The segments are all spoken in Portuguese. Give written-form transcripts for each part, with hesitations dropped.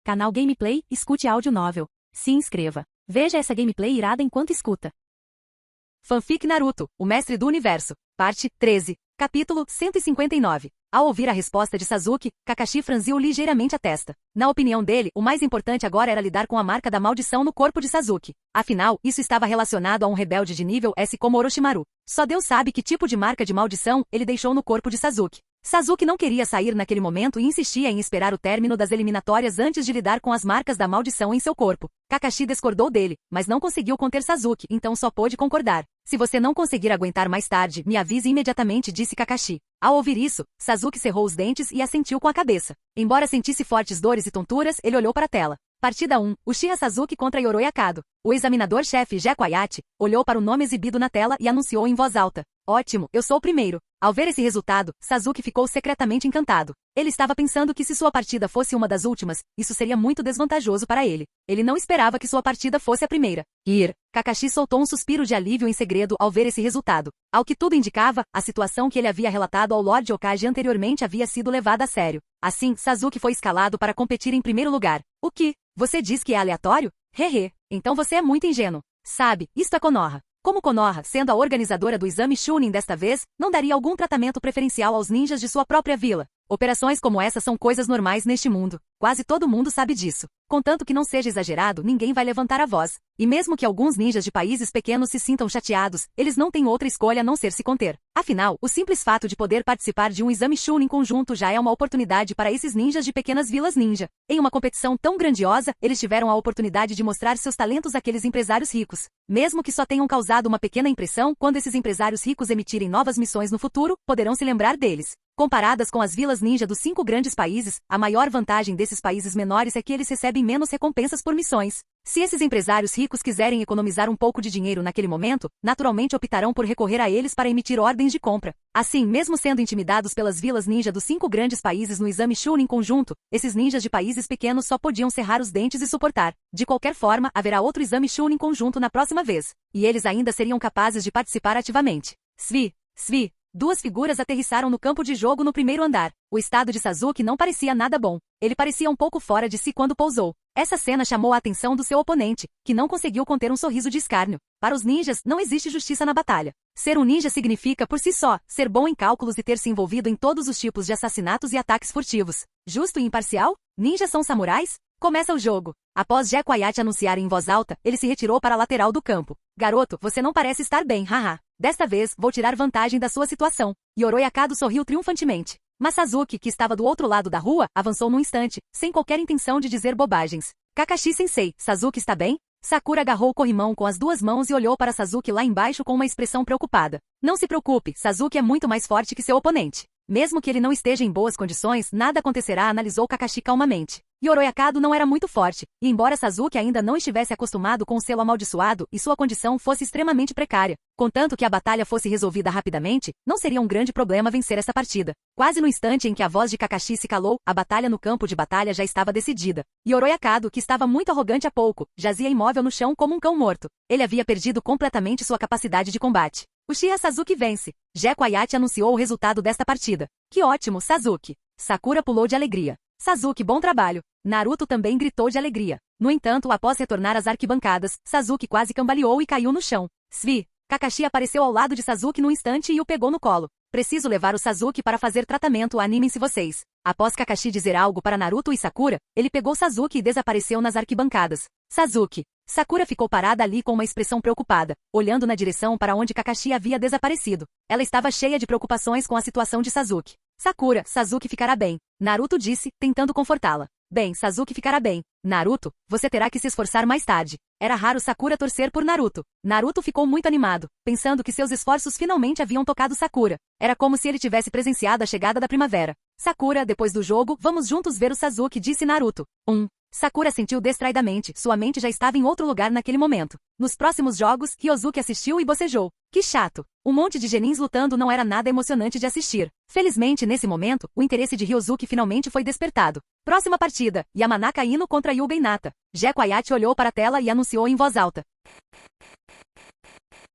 Canal Gameplay, escute áudio novel. Se inscreva. Veja essa gameplay irada enquanto escuta. Fanfic Naruto, o mestre do universo. Parte 13. Capítulo 159. Ao ouvir a resposta de Sasuke, Kakashi franziu ligeiramente a testa. Na opinião dele, o mais importante agora era lidar com a marca da maldição no corpo de Sasuke. Afinal, isso estava relacionado a um rebelde de nível S como Orochimaru. Só Deus sabe que tipo de marca de maldição ele deixou no corpo de Sasuke. Sasuke não queria sair naquele momento e insistia em esperar o término das eliminatórias antes de lidar com as marcas da maldição em seu corpo. Kakashi discordou dele, mas não conseguiu conter Sasuke, então só pôde concordar. Se você não conseguir aguentar mais tarde, me avise imediatamente, disse Kakashi. Ao ouvir isso, Sasuke cerrou os dentes e assentiu com a cabeça. Embora sentisse fortes dores e tonturas, ele olhou para a tela. Partida 1, Uchiha Sasuke contra Yoroi Akado. O examinador-chefe Jeco Ayate olhou para o nome exibido na tela e anunciou em voz alta. Ótimo, eu sou o primeiro. Ao ver esse resultado, Sasuke ficou secretamente encantado. Ele estava pensando que se sua partida fosse uma das últimas, isso seria muito desvantajoso para ele. Ele não esperava que sua partida fosse a primeira. Kakashi soltou um suspiro de alívio em segredo ao ver esse resultado. Ao que tudo indicava, a situação que ele havia relatado ao Lord Hokage anteriormente havia sido levada a sério. Assim, Sasuke foi escalado para competir em primeiro lugar. O que? Você diz que é aleatório? Hehe. Então você é muito ingênuo. Sabe, isto é Konoha. Como Konoha, sendo a organizadora do exame Chunin desta vez, não daria algum tratamento preferencial aos ninjas de sua própria vila. Operações como essa são coisas normais neste mundo. Quase todo mundo sabe disso. Contanto que não seja exagerado, ninguém vai levantar a voz. E mesmo que alguns ninjas de países pequenos se sintam chateados, eles não têm outra escolha a não ser se conter. Afinal, o simples fato de poder participar de um exame Chunin conjunto já é uma oportunidade para esses ninjas de pequenas vilas ninja. Em uma competição tão grandiosa, eles tiveram a oportunidade de mostrar seus talentos àqueles empresários ricos. Mesmo que só tenham causado uma pequena impressão, quando esses empresários ricos emitirem novas missões no futuro, poderão se lembrar deles. Comparadas com as vilas ninja dos 5 grandes países, a maior vantagem desses países menores é que eles recebem menos recompensas por missões. Se esses empresários ricos quiserem economizar um pouco de dinheiro naquele momento, naturalmente optarão por recorrer a eles para emitir ordens de compra. Assim, mesmo sendo intimidados pelas vilas ninja dos 5 grandes países no exame Chunin conjunto, esses ninjas de países pequenos só podiam cerrar os dentes e suportar. De qualquer forma, haverá outro exame Chunin conjunto na próxima vez. E eles ainda seriam capazes de participar ativamente. Svi. Duas figuras aterrissaram no campo de jogo no primeiro andar. O estado de Sasuke não parecia nada bom. Ele parecia um pouco fora de si quando pousou. Essa cena chamou a atenção do seu oponente, que não conseguiu conter um sorriso de escárnio. Para os ninjas, não existe justiça na batalha. Ser um ninja significa, por si só, ser bom em cálculos e ter se envolvido em todos os tipos de assassinatos e ataques furtivos. Justo e imparcial? Ninjas são samurais? Começa o jogo. Após Jeco Ayate anunciar em voz alta, ele se retirou para a lateral do campo. Garoto, você não parece estar bem, haha. Desta vez, vou tirar vantagem da sua situação. Yoroi Akado sorriu triunfantemente. Mas Sasuke, que estava do outro lado da rua, avançou num instante, sem qualquer intenção de dizer bobagens. Kakashi-sensei, Sasuke está bem? Sakura agarrou o corrimão com as duas mãos e olhou para Sasuke lá embaixo com uma expressão preocupada. Não se preocupe, Sasuke é muito mais forte que seu oponente. Mesmo que ele não esteja em boas condições, nada acontecerá, analisou Kakashi calmamente. Yoroi Akado não era muito forte, e embora Sasuke ainda não estivesse acostumado com o selo amaldiçoado e sua condição fosse extremamente precária, contanto que a batalha fosse resolvida rapidamente, não seria um grande problema vencer essa partida. Quase no instante em que a voz de Kakashi se calou, a batalha no campo de batalha já estava decidida. Yoroi Akado, que estava muito arrogante há pouco, jazia imóvel no chão como um cão morto. Ele havia perdido completamente sua capacidade de combate. Uchiha Sasuke vence. Jeco Ayate anunciou o resultado desta partida. Que ótimo, Sasuke! Sakura pulou de alegria. Sasuke, bom trabalho! Naruto também gritou de alegria. No entanto, após retornar às arquibancadas, Sasuke quase cambaleou e caiu no chão. Svi. Kakashi apareceu ao lado de Sasuke num instante e o pegou no colo. Preciso levar o Sasuke para fazer tratamento, animem-se vocês. Após Kakashi dizer algo para Naruto e Sakura, ele pegou Sasuke e desapareceu nas arquibancadas. Sasuke. Sakura ficou parada ali com uma expressão preocupada, olhando na direção para onde Kakashi havia desaparecido. Ela estava cheia de preocupações com a situação de Sasuke. Sakura, Sasuke ficará bem. Naruto disse, tentando confortá-la. Bem, Sasuke ficará bem. Naruto, você terá que se esforçar mais tarde. Era raro Sakura torcer por Naruto. Naruto ficou muito animado, pensando que seus esforços finalmente haviam tocado Sakura. Era como se ele tivesse presenciado a chegada da primavera. Sakura, depois do jogo, vamos juntos ver o Sasuke, disse Naruto. Sakura sentiu distraidamente, sua mente já estava em outro lugar naquele momento. Nos próximos jogos, Ryosuke assistiu e bocejou. Que chato! Um monte de genins lutando não era nada emocionante de assistir. Felizmente, nesse momento, o interesse de Ryosuke finalmente foi despertado. Próxima partida, Yamanaka Ino contra Yuga Hinata. Jeco Ayate olhou para a tela e anunciou em voz alta.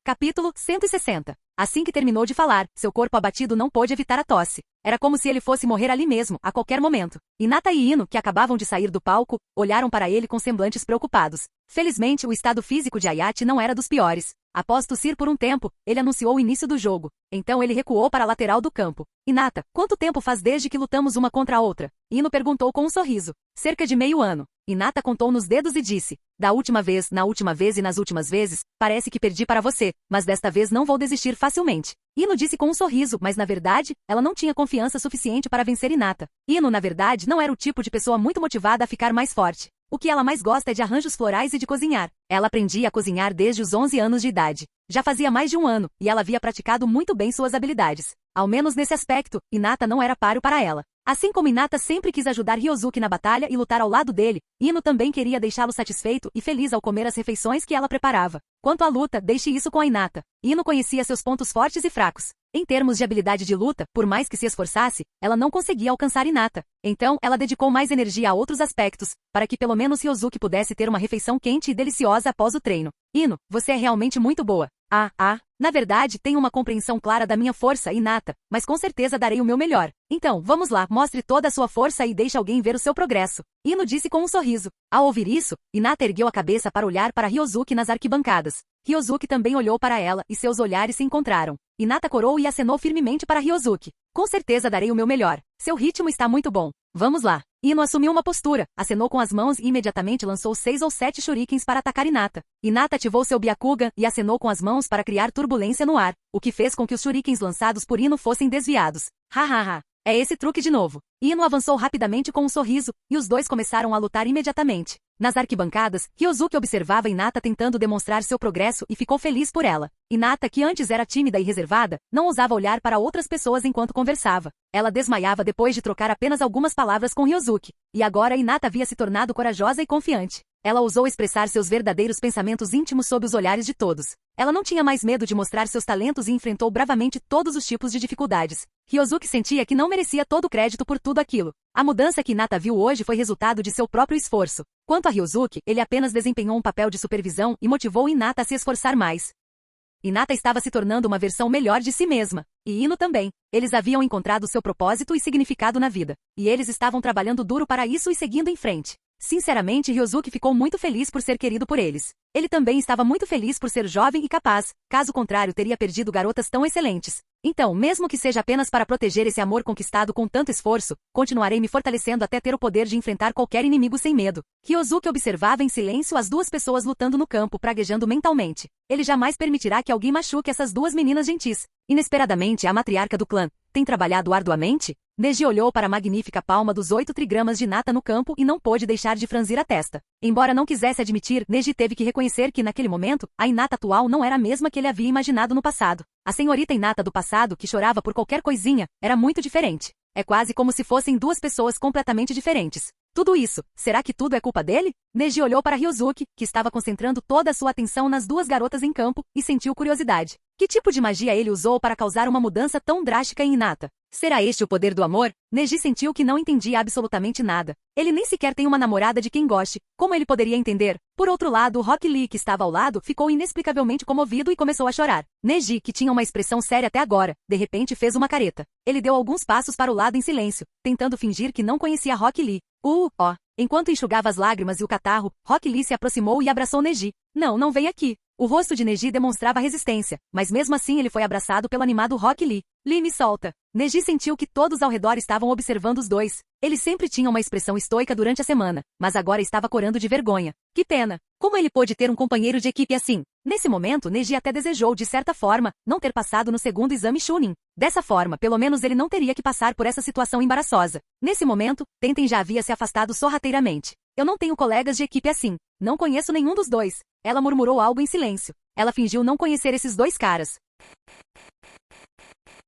Capítulo 160. Assim que terminou de falar, seu corpo abatido não pôde evitar a tosse. Era como se ele fosse morrer ali mesmo, a qualquer momento. Hinata e Ino, que acabavam de sair do palco, olharam para ele com semblantes preocupados. Felizmente, o estado físico de Ayate não era dos piores. Após tossir por um tempo, ele anunciou o início do jogo. Então ele recuou para a lateral do campo. Hinata, quanto tempo faz desde que lutamos uma contra a outra? Ino perguntou com um sorriso. Cerca de meio ano. Hinata contou nos dedos e disse. Da última vez, na última vez e nas últimas vezes, parece que perdi para você, mas desta vez não vou desistir facilmente. Ino disse com um sorriso, mas na verdade, ela não tinha confiança suficiente para vencer Hinata. Ino, na verdade, não era o tipo de pessoa muito motivada a ficar mais forte. O que ela mais gosta é de arranjos florais e de cozinhar. Ela aprendia a cozinhar desde os 11 anos de idade. Já fazia mais de um ano, e ela havia praticado muito bem suas habilidades. Ao menos nesse aspecto, Hinata não era páreo para ela. Assim como Hinata sempre quis ajudar Ryosuke na batalha e lutar ao lado dele, Ino também queria deixá-lo satisfeito e feliz ao comer as refeições que ela preparava. Quanto à luta, deixe isso com a Hinata. Ino conhecia seus pontos fortes e fracos. Em termos de habilidade de luta, por mais que se esforçasse, ela não conseguia alcançar Hinata. Então, ela dedicou mais energia a outros aspectos, para que pelo menos Ryosuke pudesse ter uma refeição quente e deliciosa após o treino. Ino, você é realmente muito boa. Na verdade, tenho uma compreensão clara da minha força inata, mas com certeza darei o meu melhor. Então, vamos lá, mostre toda a sua força e deixe alguém ver o seu progresso. Ino disse com um sorriso. Ao ouvir isso, Hinata ergueu a cabeça para olhar para Ryosuke nas arquibancadas. Ryosuke também olhou para ela e seus olhares se encontraram. Hinata corou e acenou firmemente para Ryosuke. Com certeza darei o meu melhor. Seu ritmo está muito bom. Vamos lá. Ino assumiu uma postura, acenou com as mãos e imediatamente lançou 6 ou 7 shurikens para atacar Hinata. Hinata ativou seu Byakugan e acenou com as mãos para criar turbulência no ar, o que fez com que os shurikens lançados por Ino fossem desviados. Hahaha. É esse truque de novo. Ino avançou rapidamente com um sorriso, e os dois começaram a lutar imediatamente. Nas arquibancadas, Ryosuke observava Hinata tentando demonstrar seu progresso e ficou feliz por ela. Hinata, que antes era tímida e reservada, não ousava olhar para outras pessoas enquanto conversava. Ela desmaiava depois de trocar apenas algumas palavras com Ryosuke. E agora Hinata havia se tornado corajosa e confiante. Ela ousou expressar seus verdadeiros pensamentos íntimos sob os olhares de todos. Ela não tinha mais medo de mostrar seus talentos e enfrentou bravamente todos os tipos de dificuldades. Ryosuke sentia que não merecia todo o crédito por tudo aquilo. A mudança que Hinata viu hoje foi resultado de seu próprio esforço. Quanto a Ryosuke, ele apenas desempenhou um papel de supervisão e motivou Hinata a se esforçar mais. Hinata estava se tornando uma versão melhor de si mesma. E Ino também. Eles haviam encontrado seu propósito e significado na vida. E eles estavam trabalhando duro para isso e seguindo em frente. Sinceramente, Ryosuke ficou muito feliz por ser querido por eles. Ele também estava muito feliz por ser jovem e capaz, caso contrário teria perdido garotas tão excelentes. Então, mesmo que seja apenas para proteger esse amor conquistado com tanto esforço, continuarei me fortalecendo até ter o poder de enfrentar qualquer inimigo sem medo. Ryosuke observava em silêncio as duas pessoas lutando no campo, praguejando mentalmente. Ele jamais permitirá que alguém machuque essas duas meninas gentis. Inesperadamente, a matriarca do clã tem trabalhado arduamente? Neji olhou para a magnífica palma dos 8 trigramas de Hinata no campo e não pôde deixar de franzir a testa. Embora não quisesse admitir, Neji teve que reconhecer que naquele momento, a Hinata atual não era a mesma que ele havia imaginado no passado. A senhorita Hinata do passado, que chorava por qualquer coisinha, era muito diferente. É quase como se fossem duas pessoas completamente diferentes. Tudo isso, será que tudo é culpa dele? Neji olhou para Ryosuke, que estava concentrando toda a sua atenção nas duas garotas em campo, e sentiu curiosidade. Que tipo de magia ele usou para causar uma mudança tão drástica em Hinata? Será este o poder do amor? Neji sentiu que não entendia absolutamente nada. Ele nem sequer tem uma namorada de quem goste. Como ele poderia entender? Por outro lado, Rock Lee, que estava ao lado, ficou inexplicavelmente comovido e começou a chorar. Neji, que tinha uma expressão séria até agora, de repente fez uma careta. Ele deu alguns passos para o lado em silêncio, tentando fingir que não conhecia Rock Lee. Enquanto enxugava as lágrimas e o catarro, Rock Lee se aproximou e abraçou Neji. Não vem aqui. O rosto de Neji demonstrava resistência, mas mesmo assim ele foi abraçado pelo animado Rock Lee. Lee, me solta. Neji sentiu que todos ao redor estavam observando os dois. Ele sempre tinha uma expressão estoica durante a semana, mas agora estava corando de vergonha. Que pena! Como ele pôde ter um companheiro de equipe assim? Nesse momento, Neji até desejou, de certa forma, não ter passado no segundo exame Chunin. Dessa forma, pelo menos ele não teria que passar por essa situação embaraçosa. Nesse momento, Tenten já havia se afastado sorrateiramente. Eu não tenho colegas de equipe assim. Não conheço nenhum dos dois. Ela murmurou algo em silêncio. Ela fingiu não conhecer esses dois caras.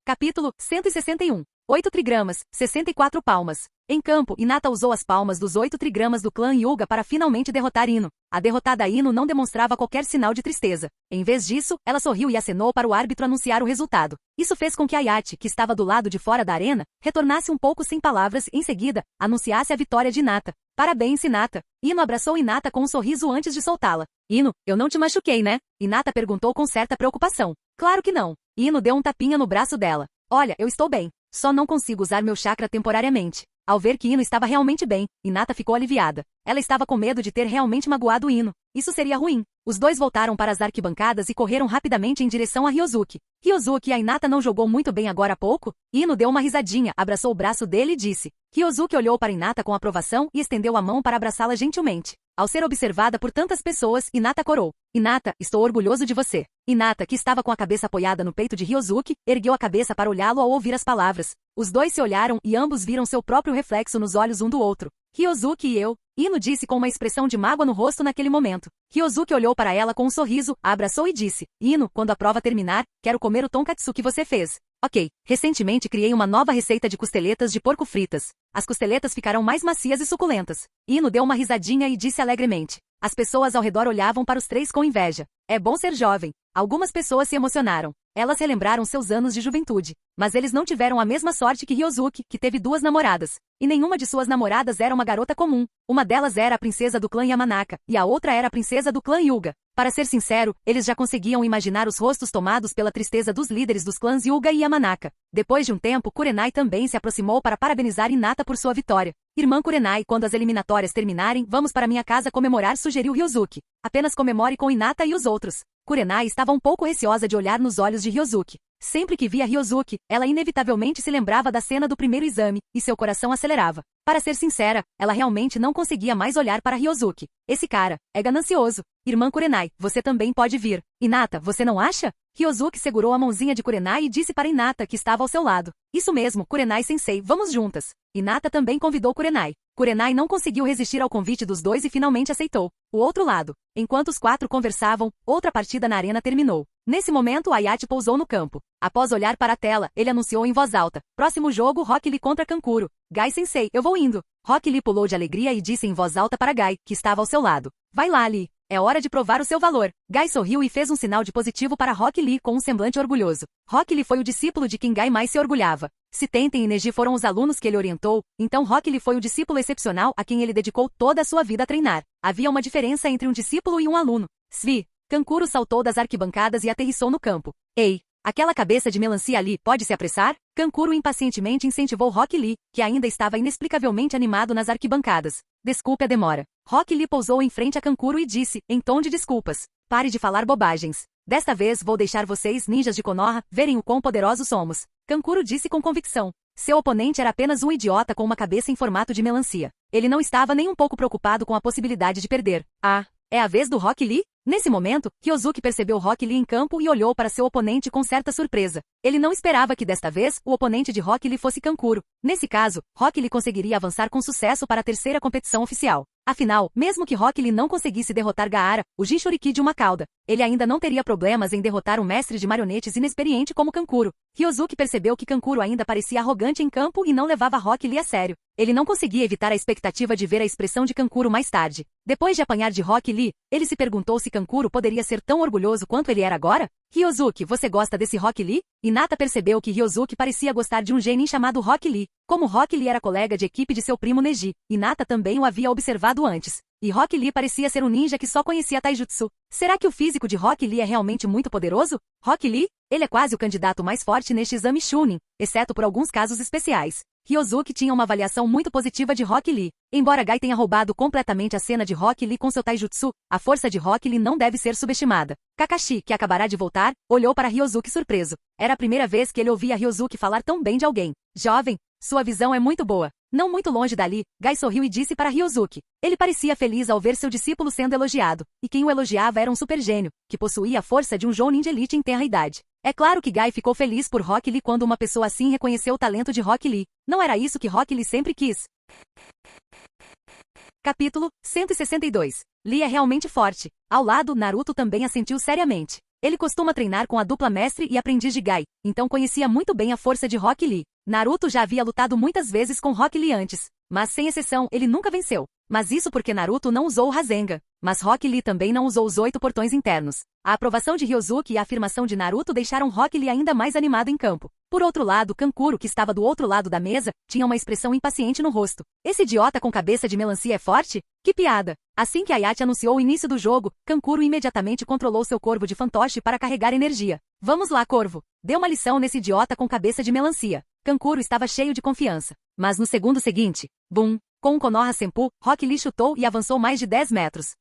Capítulo 161. 8 trigramas, 64 palmas. Em campo, Hinata usou as palmas dos 8 trigramas do clã Hyuga para finalmente derrotar Ino. A derrotada Ino não demonstrava qualquer sinal de tristeza. Em vez disso, ela sorriu e acenou para o árbitro anunciar o resultado. Isso fez com que Ayate, que estava do lado de fora da arena, retornasse um pouco sem palavras e, em seguida, anunciasse a vitória de Hinata. Parabéns, Hinata. Ino abraçou Hinata com um sorriso antes de soltá-la. Ino, eu não te machuquei, né? Hinata perguntou com certa preocupação. Claro que não. Ino deu um tapinha no braço dela. Olha, eu estou bem. Só não consigo usar meu chakra temporariamente. Ao ver que Ino estava realmente bem, Hinata ficou aliviada. Ela estava com medo de ter realmente magoado Ino. Isso seria ruim. Os dois voltaram para as arquibancadas e correram rapidamente em direção a Ryozuki. Ryozuki, a Hinata não jogou muito bem agora há pouco? Ino deu uma risadinha, abraçou o braço dele e disse. Ryozuki olhou para Hinata com aprovação e estendeu a mão para abraçá-la gentilmente. Ao ser observada por tantas pessoas, Hinata corou. Hinata, estou orgulhoso de você. Hinata, que estava com a cabeça apoiada no peito de Ryozuki, ergueu a cabeça para olhá-lo ao ouvir as palavras. Os dois se olharam e ambos viram seu próprio reflexo nos olhos um do outro. Ryozuki e eu, Ino disse com uma expressão de mágoa no rosto naquele momento. Ryozuki olhou para ela com um sorriso, a abraçou e disse, Ino, quando a prova terminar, quero comer o tonkatsu que você fez. Ok, recentemente criei uma nova receita de costeletas de porco fritas. As costeletas ficarão mais macias e suculentas. Ino deu uma risadinha e disse alegremente. As pessoas ao redor olhavam para os três com inveja. É bom ser jovem. Algumas pessoas se emocionaram. Elas relembraram seus anos de juventude. Mas eles não tiveram a mesma sorte que Ryozuki, que teve 2 namoradas. E nenhuma de suas namoradas era uma garota comum. Uma delas era a princesa do clã Yamanaka, e a outra era a princesa do clã Hyuga. Para ser sincero, eles já conseguiam imaginar os rostos tomados pela tristeza dos líderes dos clãs Hyuga e Yamanaka. Depois de um tempo, Kurenai também se aproximou para parabenizar Hinata por sua vitória. Irmã Kurenai, quando as eliminatórias terminarem, vamos para minha casa comemorar, sugeriu Ryozuki. Apenas comemore com Hinata e os outros. Kurenai estava um pouco receosa de olhar nos olhos de Ryozuki. Sempre que via Ryozuki, ela inevitavelmente se lembrava da cena do primeiro exame, e seu coração acelerava. Para ser sincera, ela realmente não conseguia mais olhar para Ryozuki. Esse cara é ganancioso. Irmã Kurenai, você também pode vir. Hinata, você não acha? Ryozuki segurou a mãozinha de Kurenai e disse para Hinata, que estava ao seu lado. Isso mesmo, Kurenai-sensei, vamos juntas. Hinata também convidou Kurenai. Kurenai não conseguiu resistir ao convite dos dois e finalmente aceitou. O outro lado. Enquanto os 4 conversavam, outra partida na arena terminou. Nesse momento, Ayate pousou no campo. Após olhar para a tela, ele anunciou em voz alta. Próximo jogo, Rock Lee contra Kankuro. Gai-sensei, eu vou indo. Rock Lee pulou de alegria e disse em voz alta para Gai, que estava ao seu lado. Vai lá, Lee. É hora de provar o seu valor. Gai sorriu e fez um sinal de positivo para Rock Lee com um semblante orgulhoso. Rock Lee foi o discípulo de quem Gai mais se orgulhava. Se Tenten e Neji foram os alunos que ele orientou, então Rock Lee foi o discípulo excepcional a quem ele dedicou toda a sua vida a treinar. Havia uma diferença entre um discípulo e um aluno. Svi, Kankuro saltou das arquibancadas e aterrissou no campo. Ei, aquela cabeça de melancia ali pode se apressar? Kankuro impacientemente incentivou Rock Lee, que ainda estava inexplicavelmente animado nas arquibancadas. Desculpe a demora. Rock Lee pousou em frente a Kankuro e disse, em tom de desculpas. Pare de falar bobagens. Desta vez vou deixar vocês, ninjas de Konoha, verem o quão poderosos somos. Kankuro disse com convicção. Seu oponente era apenas um idiota com uma cabeça em formato de melancia. Ele não estava nem um pouco preocupado com a possibilidade de perder. Ah, é a vez do Rock Lee? Nesse momento, Ryozuki percebeu Rock Lee em campo e olhou para seu oponente com certa surpresa. Ele não esperava que desta vez, o oponente de Rock Lee fosse Kankuro. Nesse caso, Rock Lee conseguiria avançar com sucesso para a terceira competição oficial. Afinal, mesmo que Rock Lee não conseguisse derrotar Gaara, o Jinchuriki de uma cauda, ele ainda não teria problemas em derrotar um mestre de marionetes inexperiente como Kankuro. Ryozuki percebeu que Kankuro ainda parecia arrogante em campo e não levava Rock Lee a sério. Ele não conseguia evitar a expectativa de ver a expressão de Kankuro mais tarde. Depois de apanhar de Rock Lee, ele se perguntou se Kankuro poderia ser tão orgulhoso quanto ele era agora? Ryozuki, você gosta desse Rock Lee? Hinata percebeu que Ryozuki parecia gostar de um genin chamado Rock Lee. Como Rock Lee era colega de equipe de seu primo Neji, Hinata também o havia observado antes. E Rock Lee parecia ser um ninja que só conhecia Taijutsu. Será que o físico de Rock Lee é realmente muito poderoso? Rock Lee? Ele é quase o candidato mais forte neste exame Chunin, exceto por alguns casos especiais. Ryozuki tinha uma avaliação muito positiva de Rock Lee. Embora Gai tenha roubado completamente a cena de Rock Lee com seu taijutsu, a força de Rock Lee não deve ser subestimada. Kakashi, que acabará de voltar, olhou para Ryozuki surpreso. Era a primeira vez que ele ouvia Ryozuki falar tão bem de alguém. Jovem, sua visão é muito boa. Não muito longe dali, Gai sorriu e disse para Ryozuki. Ele parecia feliz ao ver seu discípulo sendo elogiado, e quem o elogiava era um super gênio, que possuía a força de um Jounin de elite em tenra idade. É claro que Gai ficou feliz por Rock Lee quando uma pessoa assim reconheceu o talento de Rock Lee. Não era isso que Rock Lee sempre quis. Capítulo 162. Lee é realmente forte. Ao lado, Naruto também assentiu seriamente. Ele costuma treinar com a dupla mestre e aprendiz de Gai, então conhecia muito bem a força de Rock Lee. Naruto já havia lutado muitas vezes com Rock Lee antes, mas sem exceção ele nunca venceu. Mas isso porque Naruto não usou o Rasengan, mas Rock Lee também não usou os 8 portões internos. A aprovação de Ryozuki e a afirmação de Naruto deixaram Rock Lee ainda mais animado em campo. Por outro lado, Kankuro, que estava do outro lado da mesa, tinha uma expressão impaciente no rosto. Esse idiota com cabeça de melancia é forte? Que piada! Assim que Hayate anunciou o início do jogo, Kankuro imediatamente controlou seu corvo de fantoche para carregar energia. Vamos lá, corvo! Dê uma lição nesse idiota com cabeça de melancia. Kankuro estava cheio de confiança. Mas no segundo seguinte, bum! Com um Konoha Senpu, Rock Lee chutou e avançou mais de 10 metros.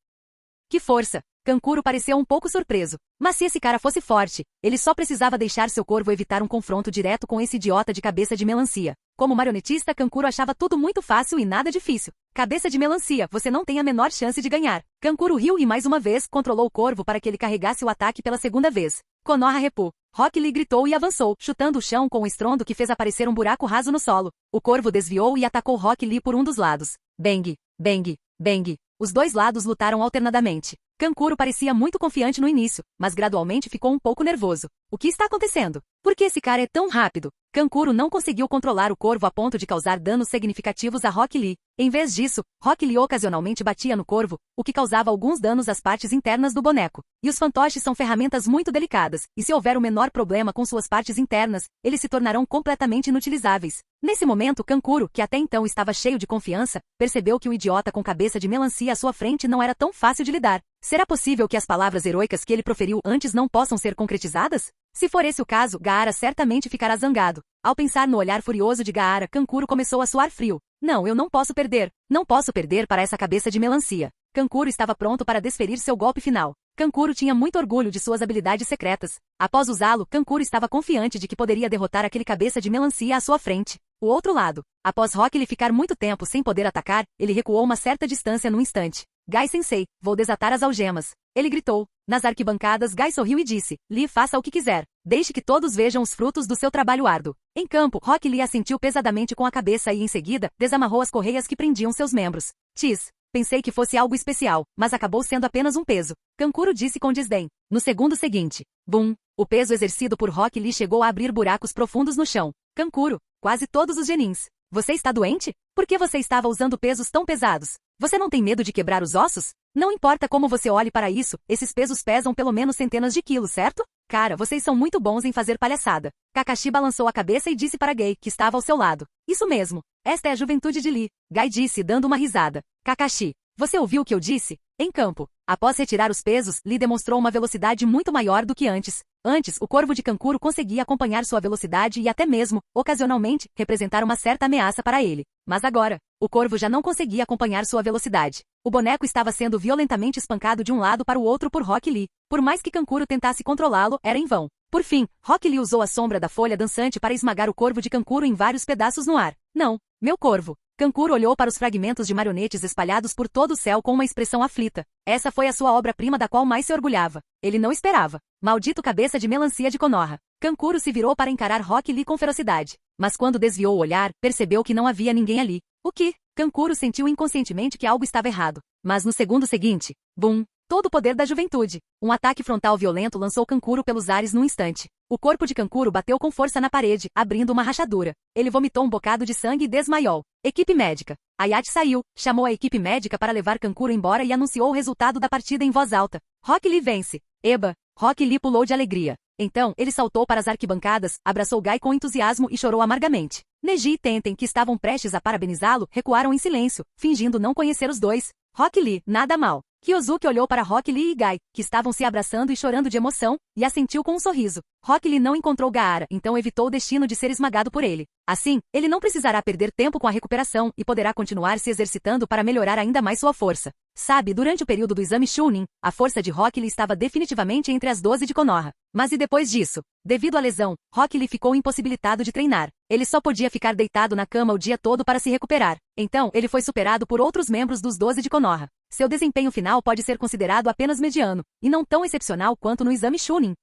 Que força! Kankuro pareceu um pouco surpreso. Mas se esse cara fosse forte, ele só precisava deixar seu corvo evitar um confronto direto com esse idiota de cabeça de melancia. Como marionetista, Kankuro achava tudo muito fácil e nada difícil. Cabeça de melancia, você não tem a menor chance de ganhar. Kankuro riu e mais uma vez controlou o corvo para que ele carregasse o ataque pela segunda vez. Konoha Reppu. Rock Lee gritou e avançou, chutando o chão com um estrondo que fez aparecer um buraco raso no solo. O corvo desviou e atacou Rock Lee por um dos lados. Bang, bang, bang. Os dois lados lutaram alternadamente. Kankuro parecia muito confiante no início, mas gradualmente ficou um pouco nervoso. O que está acontecendo? Por que esse cara é tão rápido? Kankuro não conseguiu controlar o corvo a ponto de causar danos significativos a Rock Lee. Em vez disso, Rock Lee ocasionalmente batia no corvo, o que causava alguns danos às partes internas do boneco. E os fantoches são ferramentas muito delicadas, e se houver o menor problema com suas partes internas, eles se tornarão completamente inutilizáveis. Nesse momento, Kankuro, que até então estava cheio de confiança, percebeu que o idiota com cabeça de melancia à sua frente não era tão fácil de lidar. Será possível que as palavras heróicas que ele proferiu antes não possam ser concretizadas? Se for esse o caso, Gaara certamente ficará zangado. Ao pensar no olhar furioso de Gaara, Kankuro começou a suar frio. Não, eu não posso perder. Não posso perder para essa cabeça de melancia. Kankuro estava pronto para desferir seu golpe final. Kankuro tinha muito orgulho de suas habilidades secretas. Após usá-lo, Kankuro estava confiante de que poderia derrotar aquele cabeça de melancia à sua frente. O outro lado. Após Rock Lee ficar muito tempo sem poder atacar, ele recuou uma certa distância num instante. Gai-sensei, vou desatar as algemas. Ele gritou. Nas arquibancadas, Gai sorriu e disse, Lee, faça o que quiser. Deixe que todos vejam os frutos do seu trabalho árduo. Em campo, Rock Lee assentiu pesadamente com a cabeça e, em seguida, desamarrou as correias que prendiam seus membros. Tis. Pensei que fosse algo especial, mas acabou sendo apenas um peso. Kankuro disse com desdém. No segundo seguinte, bum, o peso exercido por Rock Lee chegou a abrir buracos profundos no chão. Kankuro, quase todos os genins. Você está doente? Por que você estava usando pesos tão pesados? Você não tem medo de quebrar os ossos? Não importa como você olhe para isso, esses pesos pesam pelo menos centenas de quilos, certo? Cara, vocês são muito bons em fazer palhaçada. Kakashi balançou a cabeça e disse para Gai, que estava ao seu lado. Isso mesmo. Esta é a juventude de Lee. Gai disse, dando uma risada. Kakashi, você ouviu o que eu disse? Em campo. Após retirar os pesos, Lee demonstrou uma velocidade muito maior do que antes. Antes, o corvo de Kankuro conseguia acompanhar sua velocidade e até mesmo, ocasionalmente, representar uma certa ameaça para ele. Mas agora, o corvo já não conseguia acompanhar sua velocidade. O boneco estava sendo violentamente espancado de um lado para o outro por Rock Lee. Por mais que Kankuro tentasse controlá-lo, era em vão. Por fim, Rock Lee usou a sombra da folha dançante para esmagar o corvo de Kankuro em vários pedaços no ar. Não, meu corvo. Kankuro olhou para os fragmentos de marionetes espalhados por todo o céu com uma expressão aflita. Essa foi a sua obra-prima da qual mais se orgulhava. Ele não esperava. Maldito cabeça de melancia de Konoha. Kankuro se virou para encarar Rock Lee com ferocidade. Mas quando desviou o olhar, percebeu que não havia ninguém ali. O que? Kankuro sentiu inconscientemente que algo estava errado. Mas no segundo seguinte, bum! Todo o poder da juventude. Um ataque frontal violento lançou Kankuro pelos ares num instante. O corpo de Kankuro bateu com força na parede, abrindo uma rachadura. Ele vomitou um bocado de sangue e desmaiou. Equipe médica. Hayate saiu, chamou a equipe médica para levar Kankuro embora e anunciou o resultado da partida em voz alta. Rock Lee vence. Eba! Rock Lee pulou de alegria. Então, ele saltou para as arquibancadas, abraçou Gai com entusiasmo e chorou amargamente. Neji e Tenten, que estavam prestes a parabenizá-lo, recuaram em silêncio, fingindo não conhecer os dois. Rock Lee, nada mal. Kyosuke olhou para Rock Lee e Gai, que estavam se abraçando e chorando de emoção, e assentiu com um sorriso. Rock Lee não encontrou Gaara, então evitou o destino de ser esmagado por ele. Assim, ele não precisará perder tempo com a recuperação e poderá continuar se exercitando para melhorar ainda mais sua força. Sabe, durante o período do exame Chunin, a força de Rock Lee estava definitivamente entre as 12 de Konoha. Mas e depois disso? Devido à lesão, Rock Lee ficou impossibilitado de treinar. Ele só podia ficar deitado na cama o dia todo para se recuperar. Então, ele foi superado por outros membros dos 12 de Konoha. Seu desempenho final pode ser considerado apenas mediano, e não tão excepcional quanto no exame Chunin.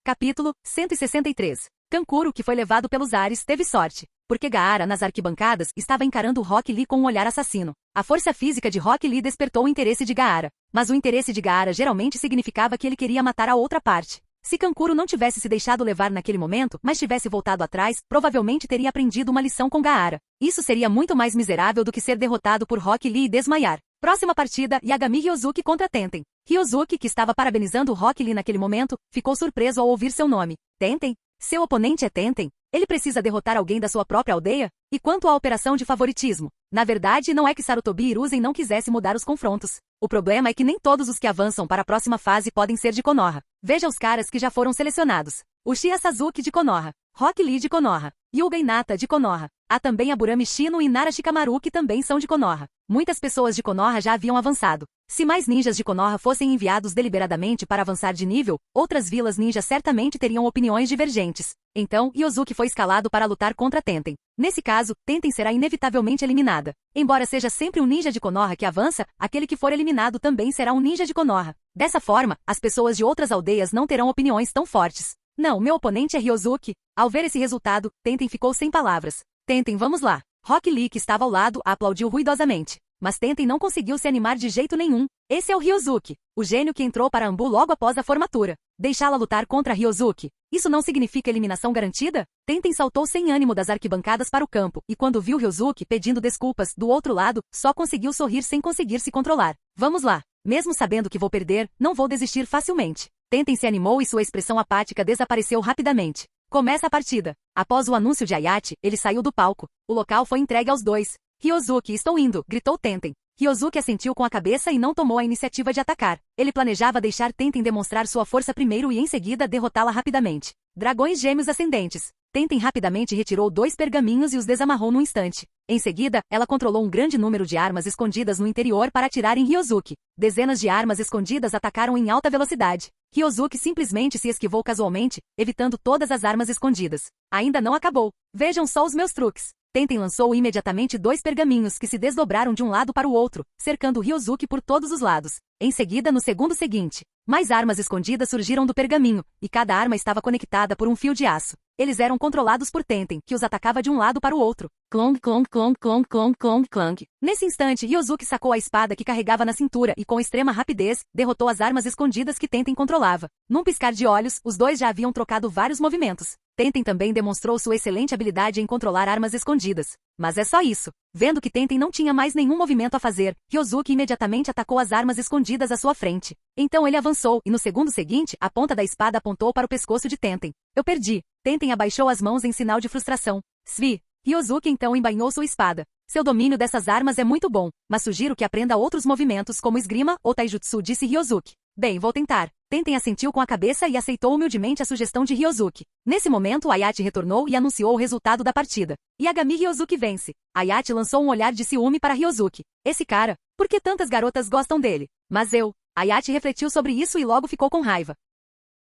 Capítulo 163. Kankuro, que foi levado pelos ares, teve sorte. porque Gaara, nas arquibancadas, estava encarando Rock Lee com um olhar assassino. A força física de Rock Lee despertou o interesse de Gaara, mas o interesse de Gaara geralmente significava que ele queria matar a outra parte. Se Kankuro não tivesse se deixado levar naquele momento, mas tivesse voltado atrás, provavelmente teria aprendido uma lição com Gaara. Isso seria muito mais miserável do que ser derrotado por Rock Lee e desmaiar. Próxima partida, Yagami Ryozuki contra Tenten. Ryozuki, que estava parabenizando Rock Lee naquele momento, ficou surpreso ao ouvir seu nome. Tenten? Seu oponente é Tenten? Ele precisa derrotar alguém da sua própria aldeia? E quanto à operação de favoritismo? Na verdade, não é que Sarutobi Hiruzen não quisesse mudar os confrontos. O problema é que nem todos os que avançam para a próxima fase podem ser de Konoha. Veja os caras que já foram selecionados. Uchiha Sasuke de Konoha. Rock Lee de Konoha. Yuga Hinata de Konoha. Há também Aburami Shino e Nara Shikamaru que também são de Konoha. Muitas pessoas de Konoha já haviam avançado. Se mais ninjas de Konoha fossem enviados deliberadamente para avançar de nível, outras vilas ninja certamente teriam opiniões divergentes. Então, Ryozuki foi escalado para lutar contra Tenten. Nesse caso, Tenten será inevitavelmente eliminada. Embora seja sempre um ninja de Konoha que avança, aquele que for eliminado também será um ninja de Konoha. Dessa forma, as pessoas de outras aldeias não terão opiniões tão fortes. Não, meu oponente é Ryozuki. Ao ver esse resultado, Tenten ficou sem palavras. Tenten, vamos lá. Rock Lee, que estava ao lado, aplaudiu ruidosamente. Mas Tenten não conseguiu se animar de jeito nenhum. Esse é o Ryozuki, o gênio que entrou para Anbu logo após a formatura. Deixá-la lutar contra Ryozuki. Isso não significa eliminação garantida? Tenten saltou sem ânimo das arquibancadas para o campo, e quando viu Ryozuki pedindo desculpas do outro lado, só conseguiu sorrir sem conseguir se controlar. Vamos lá. Mesmo sabendo que vou perder, não vou desistir facilmente. Tenten se animou e sua expressão apática desapareceu rapidamente. Começa a partida. Após o anúncio de Ayate, ele saiu do palco. O local foi entregue aos dois. Ryozuki, estou indo, gritou Tenten. Ryozuki assentiu com a cabeça e não tomou a iniciativa de atacar. Ele planejava deixar Tenten demonstrar sua força primeiro e em seguida derrotá-la rapidamente. Dragões gêmeos ascendentes. Tenten rapidamente retirou 2 pergaminhos e os desamarrou num instante. Em seguida, ela controlou um grande número de armas escondidas no interior para atirar em Ryozuki. Dezenas de armas escondidas atacaram em alta velocidade. Ryozuki simplesmente se esquivou casualmente, evitando todas as armas escondidas. Ainda não acabou. Vejam só os meus truques. Tenten lançou imediatamente 2 pergaminhos que se desdobraram de um lado para o outro, cercando Ryozuki por todos os lados. Em seguida, no segundo seguinte, mais armas escondidas surgiram do pergaminho, e cada arma estava conectada por um fio de aço. Eles eram controlados por Tenten, que os atacava de um lado para o outro. Clong, clong, clong, clong, clong, clong, clong. Nesse instante, Ryozuki sacou a espada que carregava na cintura e, com extrema rapidez, derrotou as armas escondidas que Tenten controlava. Num piscar de olhos, os dois já haviam trocado vários movimentos. Tenten também demonstrou sua excelente habilidade em controlar armas escondidas. Mas é só isso. Vendo que Tenten não tinha mais nenhum movimento a fazer, Ryozuki imediatamente atacou as armas escondidas à sua frente. Então ele avançou, e no segundo seguinte, a ponta da espada apontou para o pescoço de Tenten. Eu perdi. Tenten abaixou as mãos em sinal de frustração. Svi. Ryozuki então embainhou sua espada. Seu domínio dessas armas é muito bom, mas sugiro que aprenda outros movimentos como esgrima ou taijutsu, disse Ryozuki. Bem, vou tentar. Tenten assentiu com a cabeça e aceitou humildemente a sugestão de Ryozuki. Nesse momento, Ayate retornou e anunciou o resultado da partida. Yagami Ryozuki vence. Ayate lançou um olhar de ciúme para Ryozuki. Esse cara, por que tantas garotas gostam dele? Mas eu. Ayate refletiu sobre isso e logo ficou com raiva.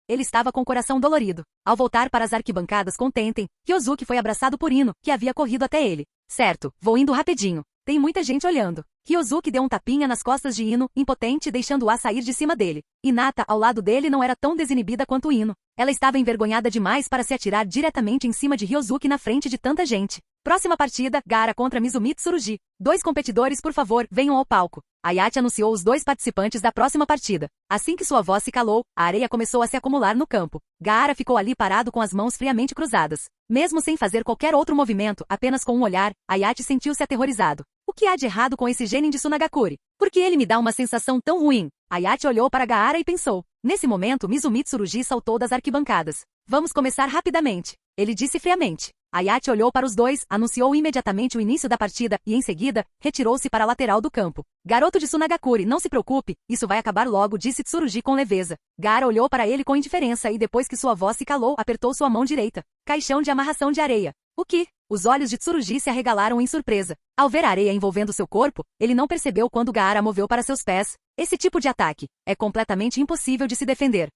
Ele estava com o coração dolorido. Ao voltar para as arquibancadas com Tenten, Ryozuki foi abraçado por Ino, que havia corrido até ele. Certo, vou indo rapidinho. Tem muita gente olhando. Ryozuki deu um tapinha nas costas de Ino, impotente, deixando-a sair de cima dele. Hinata, ao lado dele, não era tão desinibida quanto Ino. Ela estava envergonhada demais para se atirar diretamente em cima de Ryozuki na frente de tanta gente. Próxima partida, Gaara contra Mizumi Tsurugi. 2 competidores, por favor, venham ao palco. Ayate anunciou os 2 participantes da próxima partida. Assim que sua voz se calou, a areia começou a se acumular no campo. Gaara ficou ali parado com as mãos friamente cruzadas. Mesmo sem fazer qualquer outro movimento, apenas com um olhar, Ayate sentiu-se aterrorizado. O que há de errado com esse genin de Tsunagakure? Por que ele me dá uma sensação tão ruim? Ayate olhou para Gaara e pensou. Nesse momento, Mizumi Tsurugi saltou das arquibancadas. Vamos começar rapidamente. Ele disse friamente. Ayate olhou para os dois, anunciou imediatamente o início da partida e, em seguida, retirou-se para a lateral do campo. Garoto de Tsunagakure, não se preocupe, isso vai acabar logo, disse Tsurugi com leveza. Gaara olhou para ele com indiferença e, depois que sua voz se calou, apertou sua mão direita. Caixão de amarração de areia. O que? Os olhos de Tsurugi se arregalaram em surpresa. Ao ver a areia envolvendo seu corpo, ele não percebeu quando Gaara moveu para seus pés. Esse tipo de ataque é completamente impossível de se defender.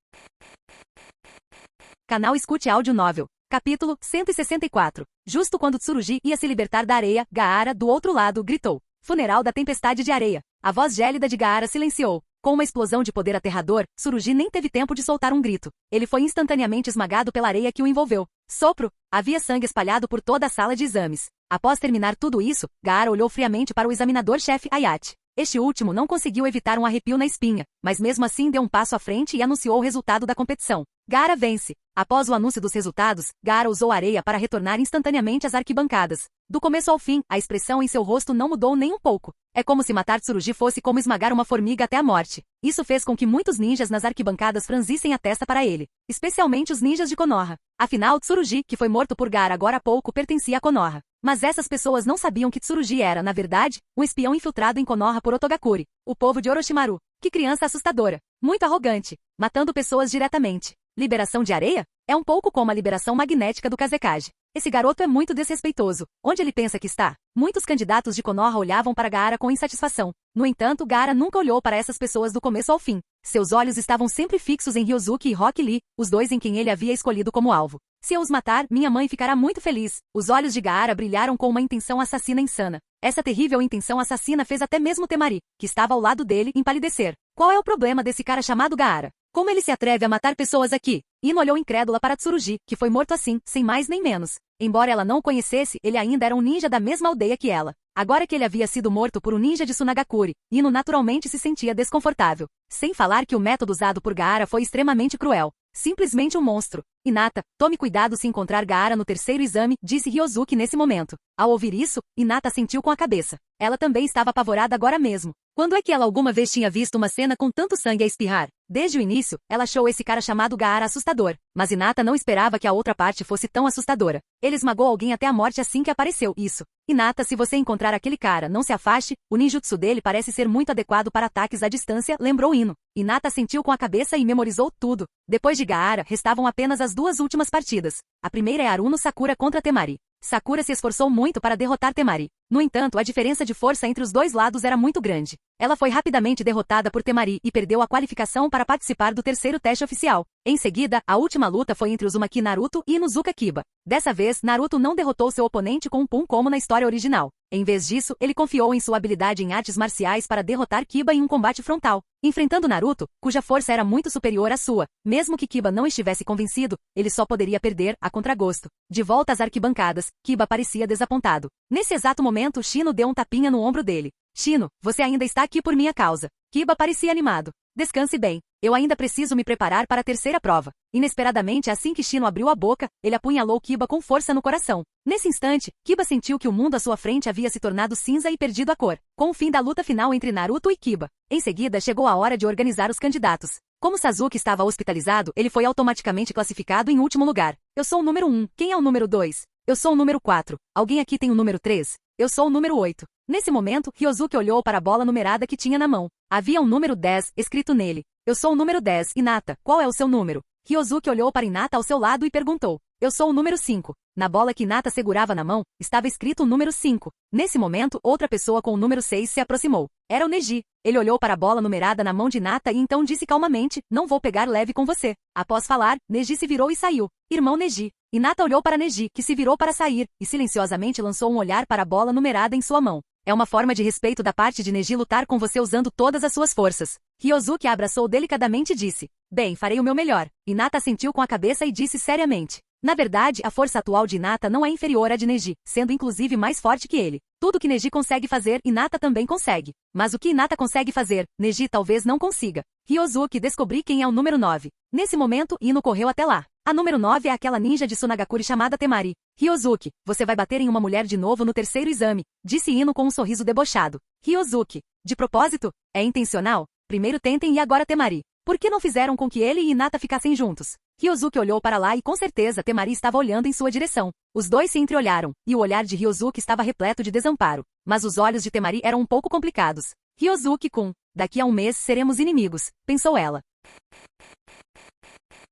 Canal Escute Áudio Novel. Capítulo 164. Justo quando Tsurugi ia se libertar da areia, Gaara, do outro lado, gritou. Funeral da tempestade de areia. A voz gélida de Gaara silenciou. Com uma explosão de poder aterrador, Tsurugi nem teve tempo de soltar um grito. Ele foi instantaneamente esmagado pela areia que o envolveu. Sopro! Havia sangue espalhado por toda a sala de exames. Após terminar tudo isso, Gaara olhou friamente para o examinador-chefe Ayate. Este último não conseguiu evitar um arrepio na espinha, mas mesmo assim deu um passo à frente e anunciou o resultado da competição. Gaara vence. Após o anúncio dos resultados, Gaara usou a areia para retornar instantaneamente às arquibancadas. Do começo ao fim, a expressão em seu rosto não mudou nem um pouco. É como se matar Tsurugi fosse como esmagar uma formiga até a morte. Isso fez com que muitos ninjas nas arquibancadas franzissem a testa para ele, especialmente os ninjas de Konoha. Afinal, Tsurugi, que foi morto por Gaara agora há pouco, pertencia a Konoha. Mas essas pessoas não sabiam que Tsurugi era, na verdade, um espião infiltrado em Konoha por Otogakuri, o povo de Orochimaru. Que criança assustadora. Muito arrogante. Matando pessoas diretamente. Liberação de areia? É um pouco como a liberação magnética do Kazekage. Esse garoto é muito desrespeitoso. Onde ele pensa que está? Muitos candidatos de Konoha olhavam para Gaara com insatisfação. No entanto, Gaara nunca olhou para essas pessoas do começo ao fim. Seus olhos estavam sempre fixos em Ryozuki e Rock Lee, os dois em quem ele havia escolhido como alvo. Se eu os matar, minha mãe ficará muito feliz. Os olhos de Gaara brilharam com uma intenção assassina insana. Essa terrível intenção assassina fez até mesmo Temari, que estava ao lado dele, empalidecer. Qual é o problema desse cara chamado Gaara? Como ele se atreve a matar pessoas aqui? Ino olhou incrédula para Tsurugi, que foi morto assim, sem mais nem menos. Embora ela não o conhecesse, ele ainda era um ninja da mesma aldeia que ela. Agora que ele havia sido morto por um ninja de Tsunagakuri, Ino naturalmente se sentia desconfortável. Sem falar que o método usado por Gaara foi extremamente cruel. Simplesmente um monstro. Hinata, tome cuidado se encontrar Gaara no terceiro exame, disse Ryozuki nesse momento. Ao ouvir isso, Hinata sentiu com a cabeça. Ela também estava apavorada agora mesmo. Quando é que ela alguma vez tinha visto uma cena com tanto sangue a espirrar? Desde o início, ela achou esse cara chamado Gaara assustador. Mas Hinata não esperava que a outra parte fosse tão assustadora. Ele esmagou alguém até a morte assim que apareceu. Isso. Hinata, se você encontrar aquele cara, não se afaste, o ninjutsu dele parece ser muito adequado para ataques à distância, lembrou Ino. Hinata sentiu com a cabeça e memorizou tudo. Depois de Gaara, restavam apenas as duas últimas partidas. A primeira é Aruno Sakura contra Temari. Sakura se esforçou muito para derrotar Temari. No entanto, a diferença de força entre os dois lados era muito grande. Ela foi rapidamente derrotada por Temari e perdeu a qualificação para participar do terceiro teste oficial. Em seguida, a última luta foi entre Uzumaki Naruto e Inuzuka Kiba. Dessa vez, Naruto não derrotou seu oponente com um pum como na história original. Em vez disso, ele confiou em sua habilidade em artes marciais para derrotar Kiba em um combate frontal. Enfrentando Naruto, cuja força era muito superior à sua, mesmo que Kiba não estivesse convencido, ele só poderia perder, a contragosto. De volta às arquibancadas, Kiba parecia desapontado. Nesse exato momento, Shino deu um tapinha no ombro dele. Shino, você ainda está aqui por minha causa. Kiba parecia animado. Descanse bem. Eu ainda preciso me preparar para a terceira prova. Inesperadamente, assim que Shino abriu a boca, ele apunhalou Kiba com força no coração. Nesse instante, Kiba sentiu que o mundo à sua frente havia se tornado cinza e perdido a cor, com o fim da luta final entre Naruto e Kiba. Em seguida, chegou a hora de organizar os candidatos. Como Sasuke estava hospitalizado, ele foi automaticamente classificado em último lugar. Eu sou o número 1. Quem é o número 2? Eu sou o número 4. Alguém aqui tem o número 3? Eu sou o número 8. Nesse momento, Ryozuki olhou para a bola numerada que tinha na mão. Havia um número 10 escrito nele. Eu sou o número 10, Hinata. Qual é o seu número? Ryozuki olhou para Hinata ao seu lado e perguntou. Eu sou o número 5. Na bola que Hinata segurava na mão, estava escrito o número 5. Nesse momento, outra pessoa com o número 6 se aproximou. Era o Neji. Ele olhou para a bola numerada na mão de Hinata e então disse calmamente, não vou pegar leve com você. Após falar, Neji se virou e saiu. Irmão Neji. Hinata olhou para Neji, que se virou para sair, e silenciosamente lançou um olhar para a bola numerada em sua mão. É uma forma de respeito da parte de Neji lutar com você usando todas as suas forças. Ryozuki a abraçou delicadamente e disse. Bem, farei o meu melhor. Hinata assentiu com a cabeça e disse seriamente. Na verdade, a força atual de Hinata não é inferior à de Neji, sendo inclusive mais forte que ele. Tudo que Neji consegue fazer, Hinata também consegue. Mas o que Hinata consegue fazer, Neji talvez não consiga. Ryozuki descobri quem é o número 9. Nesse momento, Ino correu até lá. A número 9 é aquela ninja de Tsunagakuri chamada Temari. Ryozuki, você vai bater em uma mulher de novo no terceiro exame, disse Ino com um sorriso debochado. Ryozuki, de propósito? É intencional? Primeiro tentem e agora Temari. Por que não fizeram com que ele e Hinata ficassem juntos? Ryozuki olhou para lá e com certeza Temari estava olhando em sua direção. Os dois se entreolharam, e o olhar de Ryozuki estava repleto de desamparo. Mas os olhos de Temari eram um pouco complicados. Ryozuki-kun, daqui a um mês seremos inimigos, pensou ela.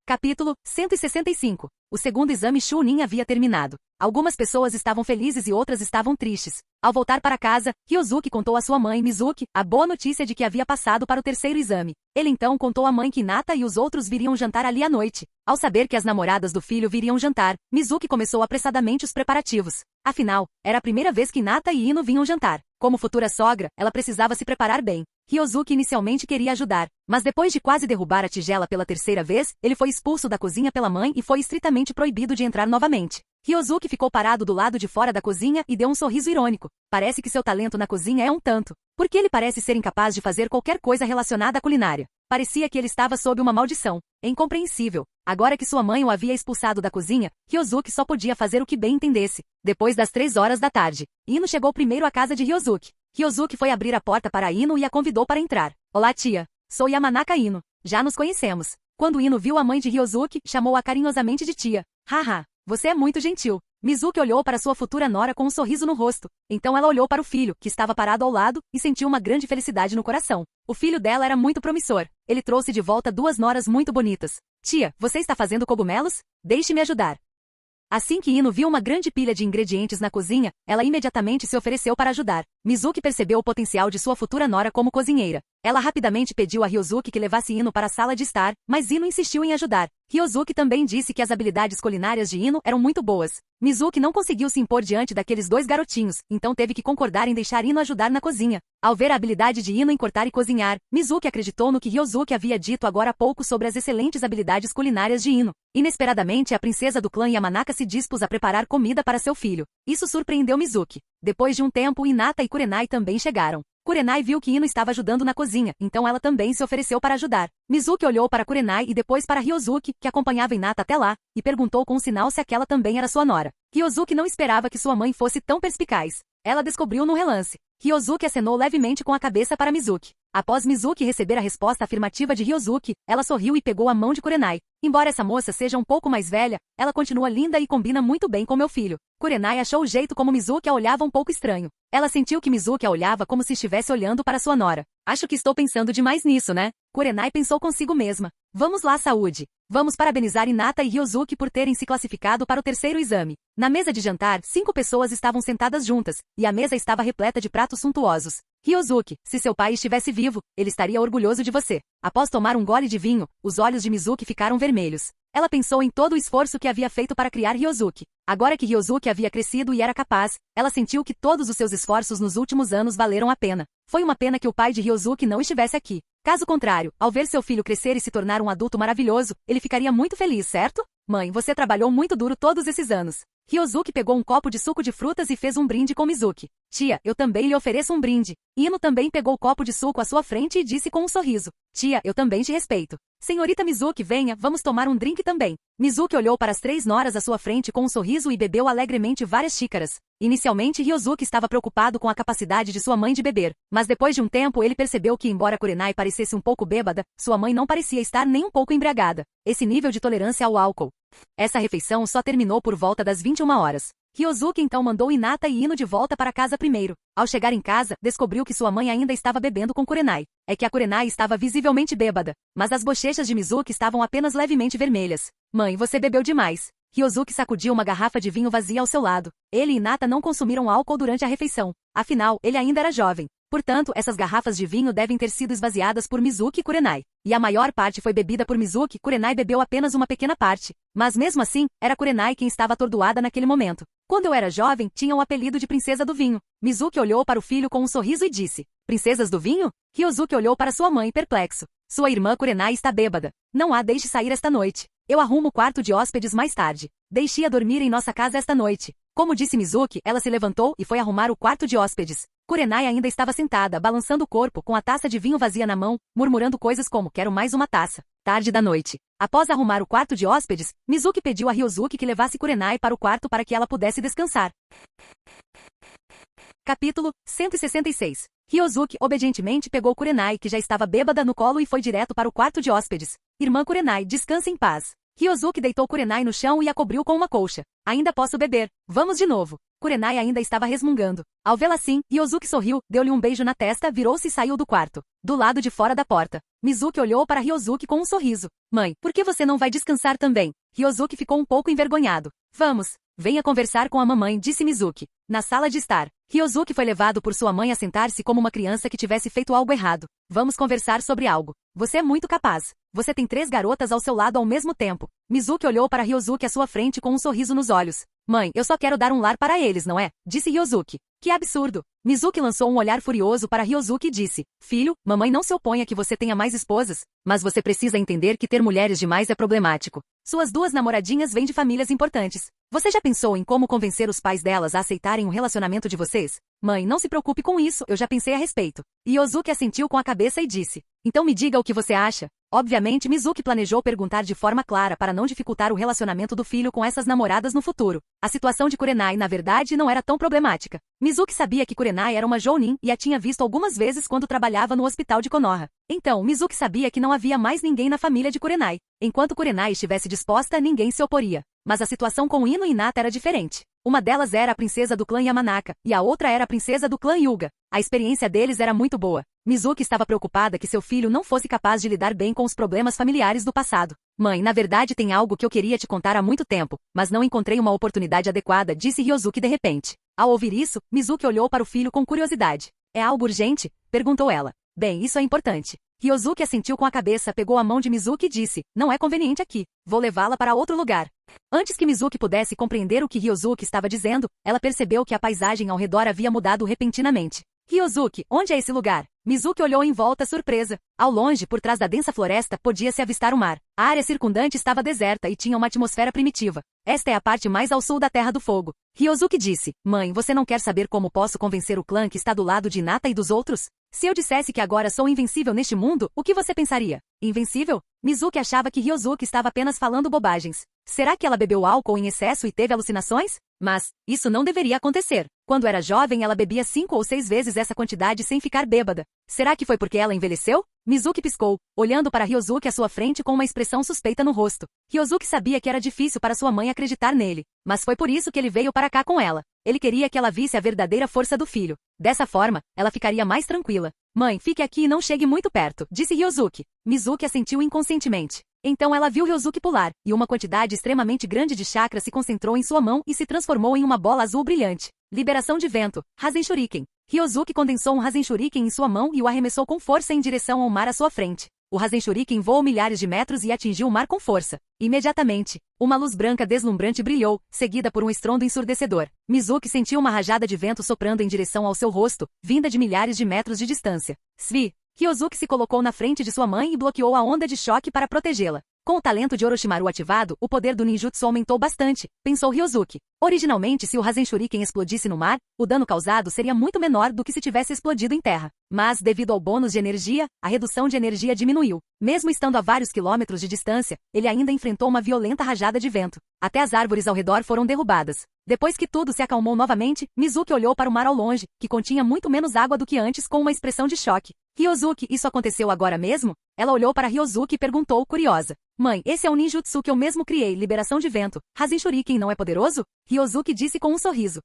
Capítulo 165. O segundo exame Chunin havia terminado. Algumas pessoas estavam felizes e outras estavam tristes. Ao voltar para casa, Ryozuki contou à sua mãe, Mizuki, a boa notícia de que havia passado para o terceiro exame. Ele então contou à mãe que Hinata e os outros viriam jantar ali à noite. Ao saber que as namoradas do filho viriam jantar, Mizuki começou apressadamente os preparativos. Afinal, era a primeira vez que Hinata e Ino vinham jantar. Como futura sogra, ela precisava se preparar bem. Ryosuke inicialmente queria ajudar, mas depois de quase derrubar a tigela pela terceira vez, ele foi expulso da cozinha pela mãe e foi estritamente proibido de entrar novamente. Ryosuke ficou parado do lado de fora da cozinha e deu um sorriso irônico. Parece que seu talento na cozinha é um tanto. Porque ele parece ser incapaz de fazer qualquer coisa relacionada à culinária. Parecia que ele estava sob uma maldição. É incompreensível. Agora que sua mãe o havia expulsado da cozinha, Ryosuke só podia fazer o que bem entendesse. Depois das 3 horas da tarde, Ino chegou primeiro à casa de Ryosuke. Ryosuke foi abrir a porta para Ino e a convidou para entrar. Olá, tia. Sou Yamanaka Ino. Já nos conhecemos. Quando Ino viu a mãe de Ryosuke, chamou-a carinhosamente de tia. Haha, você é muito gentil. Mizuki olhou para sua futura nora com um sorriso no rosto. Então ela olhou para o filho, que estava parado ao lado, e sentiu uma grande felicidade no coração. O filho dela era muito promissor. Ele trouxe de volta 2 noras muito bonitas. Tia, você está fazendo cogumelos? Deixe-me ajudar. Assim que Ino viu uma grande pilha de ingredientes na cozinha, ela imediatamente se ofereceu para ajudar. Mizuki percebeu o potencial de sua futura nora como cozinheira. Ela rapidamente pediu a Ryosuke que levasse Ino para a sala de estar, mas Ino insistiu em ajudar. Ryosuke também disse que as habilidades culinárias de Ino eram muito boas. Mizuki não conseguiu se impor diante daqueles 2 garotinhos, então teve que concordar em deixar Ino ajudar na cozinha. Ao ver a habilidade de Ino em cortar e cozinhar, Mizuki acreditou no que Ryosuke havia dito agora há pouco sobre as excelentes habilidades culinárias de Ino. Inesperadamente, a princesa do clã Yamanaka se dispôs a preparar comida para seu filho. Isso surpreendeu Mizuki. Depois de um tempo, Hinata e Kurenai também chegaram. Kurenai viu que Ino estava ajudando na cozinha, então ela também se ofereceu para ajudar. Mizuki olhou para Kurenai e depois para Ryosuke, que acompanhava Hinata até lá, e perguntou com um sinal se aquela também era sua nora. Ryosuke não esperava que sua mãe fosse tão perspicaz. Ela descobriu num relance. Ryosuke acenou levemente com a cabeça para Mizuki. Após Mizuki receber a resposta afirmativa de Ryosuke, ela sorriu e pegou a mão de Kurenai. Embora essa moça seja um pouco mais velha, ela continua linda e combina muito bem com meu filho. Kurenai achou o jeito como Mizuki a olhava um pouco estranho. Ela sentiu que Mizuki a olhava como se estivesse olhando para sua nora. Acho que estou pensando demais nisso, né? Kurenai pensou consigo mesma. Vamos lá, saúde. Vamos parabenizar Hinata e Ryosuke por terem se classificado para o 3º exame. Na mesa de jantar, 5 pessoas estavam sentadas juntas, e a mesa estava repleta de pratos suntuosos. Ryosuke, se seu pai estivesse vivo, ele estaria orgulhoso de você. Após tomar um gole de vinho, os olhos de Mizuki ficaram vermelhos. Ela pensou em todo o esforço que havia feito para criar Ryosuke. Agora que Ryosuke havia crescido e era capaz, ela sentiu que todos os seus esforços nos últimos anos valeram a pena. Foi uma pena que o pai de Ryosuke não estivesse aqui. Caso contrário, ao ver seu filho crescer e se tornar um adulto maravilhoso, ele ficaria muito feliz, certo? Mãe, você trabalhou muito duro todos esses anos. Ryosuke pegou um copo de suco de frutas e fez um brinde com Mizuki. Tia, eu também lhe ofereço um brinde. Ino também pegou o copo de suco à sua frente e disse com um sorriso. Tia, eu também te respeito. Senhorita Mizuki, venha, vamos tomar um drink também. Mizuki olhou para as 3 noras à sua frente com um sorriso e bebeu alegremente várias xícaras. Inicialmente, Ryosuke estava preocupado com a capacidade de sua mãe de beber, mas depois de um tempo ele percebeu que embora Kurenai parecesse um pouco bêbada, sua mãe não parecia estar nem um pouco embriagada. Esse nível de tolerância ao álcool. Essa refeição só terminou por volta das 21 horas. Ryosuke então mandou Hinata e Ino de volta para casa primeiro. Ao chegar em casa, descobriu que sua mãe ainda estava bebendo com Kurenai. É que a Kurenai estava visivelmente bêbada, mas as bochechas de Mizuki estavam apenas levemente vermelhas. Mãe, você bebeu demais. Ryosuke sacudiu uma garrafa de vinho vazia ao seu lado. Ele e Hinata não consumiram álcool durante a refeição. Afinal, ele ainda era jovem. Portanto, essas garrafas de vinho devem ter sido esvaziadas por Mizuki e Kurenai. E a maior parte foi bebida por Mizuki, Kurenai bebeu apenas uma pequena parte. Mas mesmo assim, era Kurenai quem estava atordoada naquele momento. Quando eu era jovem, tinha o apelido de Princesa do Vinho. Mizuki olhou para o filho com um sorriso e disse, Princesas do Vinho? Ryosuke olhou para sua mãe perplexo. Sua irmã Kurenai está bêbada. Não a deixe sair esta noite. Eu arrumo o quarto de hóspedes mais tarde. Deixe-a dormir em nossa casa esta noite. Como disse Mizuki, ela se levantou e foi arrumar o quarto de hóspedes. Kurenai ainda estava sentada, balançando o corpo com a taça de vinho vazia na mão, murmurando coisas como, quero mais uma taça. Tarde da noite. Após arrumar o quarto de hóspedes, Mizuki pediu a Ryosuke que levasse Kurenai para o quarto para que ela pudesse descansar. Capítulo 166. Ryosuke obedientemente pegou Kurenai, que já estava bêbada, no colo e foi direto para o quarto de hóspedes. Irmã Kurenai, descanse em paz. Ryosuke deitou Kurenai no chão e a cobriu com uma colcha. Ainda posso beber. Vamos de novo. Kurenai ainda estava resmungando. Ao vê-la assim, Ryosuke sorriu, deu-lhe um beijo na testa, virou-se e saiu do quarto. Do lado de fora da porta, Mizuki olhou para Ryosuke com um sorriso. Mãe, por que você não vai descansar também? Ryosuke ficou um pouco envergonhado. Vamos. Venha conversar com a mamãe, disse Mizuki. Na sala de estar, Ryosuke foi levado por sua mãe a sentar-se como uma criança que tivesse feito algo errado. Vamos conversar sobre algo. Você é muito capaz. Você tem 3 garotas ao seu lado ao mesmo tempo. Mizuki olhou para Ryosuke à sua frente com um sorriso nos olhos. Mãe, eu só quero dar um lar para eles, não é? Disse Ryozuki. Que absurdo! Mizuki lançou um olhar furioso para Ryozuki e disse, filho, mamãe não se opõe a que você tenha mais esposas, mas você precisa entender que ter mulheres demais é problemático. Suas duas namoradinhas vêm de famílias importantes. Você já pensou em como convencer os pais delas a aceitarem um relacionamento de vocês? Mãe, não se preocupe com isso, eu já pensei a respeito. Ryozuki assentiu com a cabeça e disse, então me diga o que você acha. Obviamente, Mizuki planejou perguntar de forma clara para não dificultar o relacionamento do filho com essas namoradas no futuro. A situação de Kurenai, na verdade, não era tão problemática. Mizuki sabia que Kurenai era uma jounin e a tinha visto algumas vezes quando trabalhava no hospital de Konoha. Então, Mizuki sabia que não havia mais ninguém na família de Kurenai. Enquanto Kurenai estivesse disposta, ninguém se oporia. Mas a situação com Ino e Hinata era diferente. Uma delas era a princesa do clã Yamanaka, e a outra era a princesa do clã Hyuga. A experiência deles era muito boa. Mizuki estava preocupada que seu filho não fosse capaz de lidar bem com os problemas familiares do passado. Mãe, na verdade tem algo que eu queria te contar há muito tempo, mas não encontrei uma oportunidade adequada, disse Ryozuki de repente. Ao ouvir isso, Mizuki olhou para o filho com curiosidade. É algo urgente? Perguntou ela. Bem, isso é importante. Ryozuki assentiu com a cabeça, pegou a mão de Mizuki e disse, não é conveniente aqui. Vou levá-la para outro lugar. Antes que Mizuki pudesse compreender o que Ryozuki estava dizendo, ela percebeu que a paisagem ao redor havia mudado repentinamente. Ryozuki, onde é esse lugar? Mizuki olhou em volta surpresa. Ao longe, por trás da densa floresta, podia-se avistar o mar. A área circundante estava deserta e tinha uma atmosfera primitiva. Esta é a parte mais ao sul da Terra do Fogo. Ryozuki disse, mãe, você não quer saber como posso convencer o clã que está do lado de Hinata e dos outros? Se eu dissesse que agora sou invencível neste mundo, o que você pensaria? Invencível? Mizuki achava que Ryozuki estava apenas falando bobagens. Será que ela bebeu álcool em excesso e teve alucinações? Mas, isso não deveria acontecer. Quando era jovem ela bebia 5 ou 6 vezes essa quantidade sem ficar bêbada. Será que foi porque ela envelheceu? Mizuki piscou, olhando para Ryozuki à sua frente com uma expressão suspeita no rosto. Ryozuki sabia que era difícil para sua mãe acreditar nele, mas foi por isso que ele veio para cá com ela. Ele queria que ela visse a verdadeira força do filho. Dessa forma, ela ficaria mais tranquila. Mãe, fique aqui e não chegue muito perto, disse Ryozuki. Mizuki assentiu inconscientemente. Então ela viu Ryozuki pular, e uma quantidade extremamente grande de chakra se concentrou em sua mão e se transformou em uma bola azul brilhante. Liberação de vento, Rasen Shuriken. Ryozuki condensou um Rasen Shuriken em sua mão e o arremessou com força em direção ao mar à sua frente. O Rasen Shuriken voou milhares de metros e atingiu o mar com força. Imediatamente, uma luz branca deslumbrante brilhou, seguida por um estrondo ensurdecedor. Mizuki sentiu uma rajada de vento soprando em direção ao seu rosto, vinda de milhares de metros de distância. Svi! Ryozuki se colocou na frente de sua mãe e bloqueou a onda de choque para protegê-la. Com o talento de Orochimaru ativado, o poder do ninjutsu aumentou bastante, pensou Ryozuki. Originalmente, se o Rasen Shuriken explodisse no mar, o dano causado seria muito menor do que se tivesse explodido em terra. Mas, devido ao bônus de energia, a redução de energia diminuiu. Mesmo estando a vários quilômetros de distância, ele ainda enfrentou uma violenta rajada de vento. Até as árvores ao redor foram derrubadas. Depois que tudo se acalmou novamente, Mizuki olhou para o mar ao longe, que continha muito menos água do que antes, com uma expressão de choque. Ryozuki, isso aconteceu agora mesmo? Ela olhou para Ryozuki e perguntou, curiosa. Mãe, esse é um ninjutsu que eu mesmo criei, liberação de vento. Rasen Shuriken não é poderoso? Ryozuki disse com um sorriso.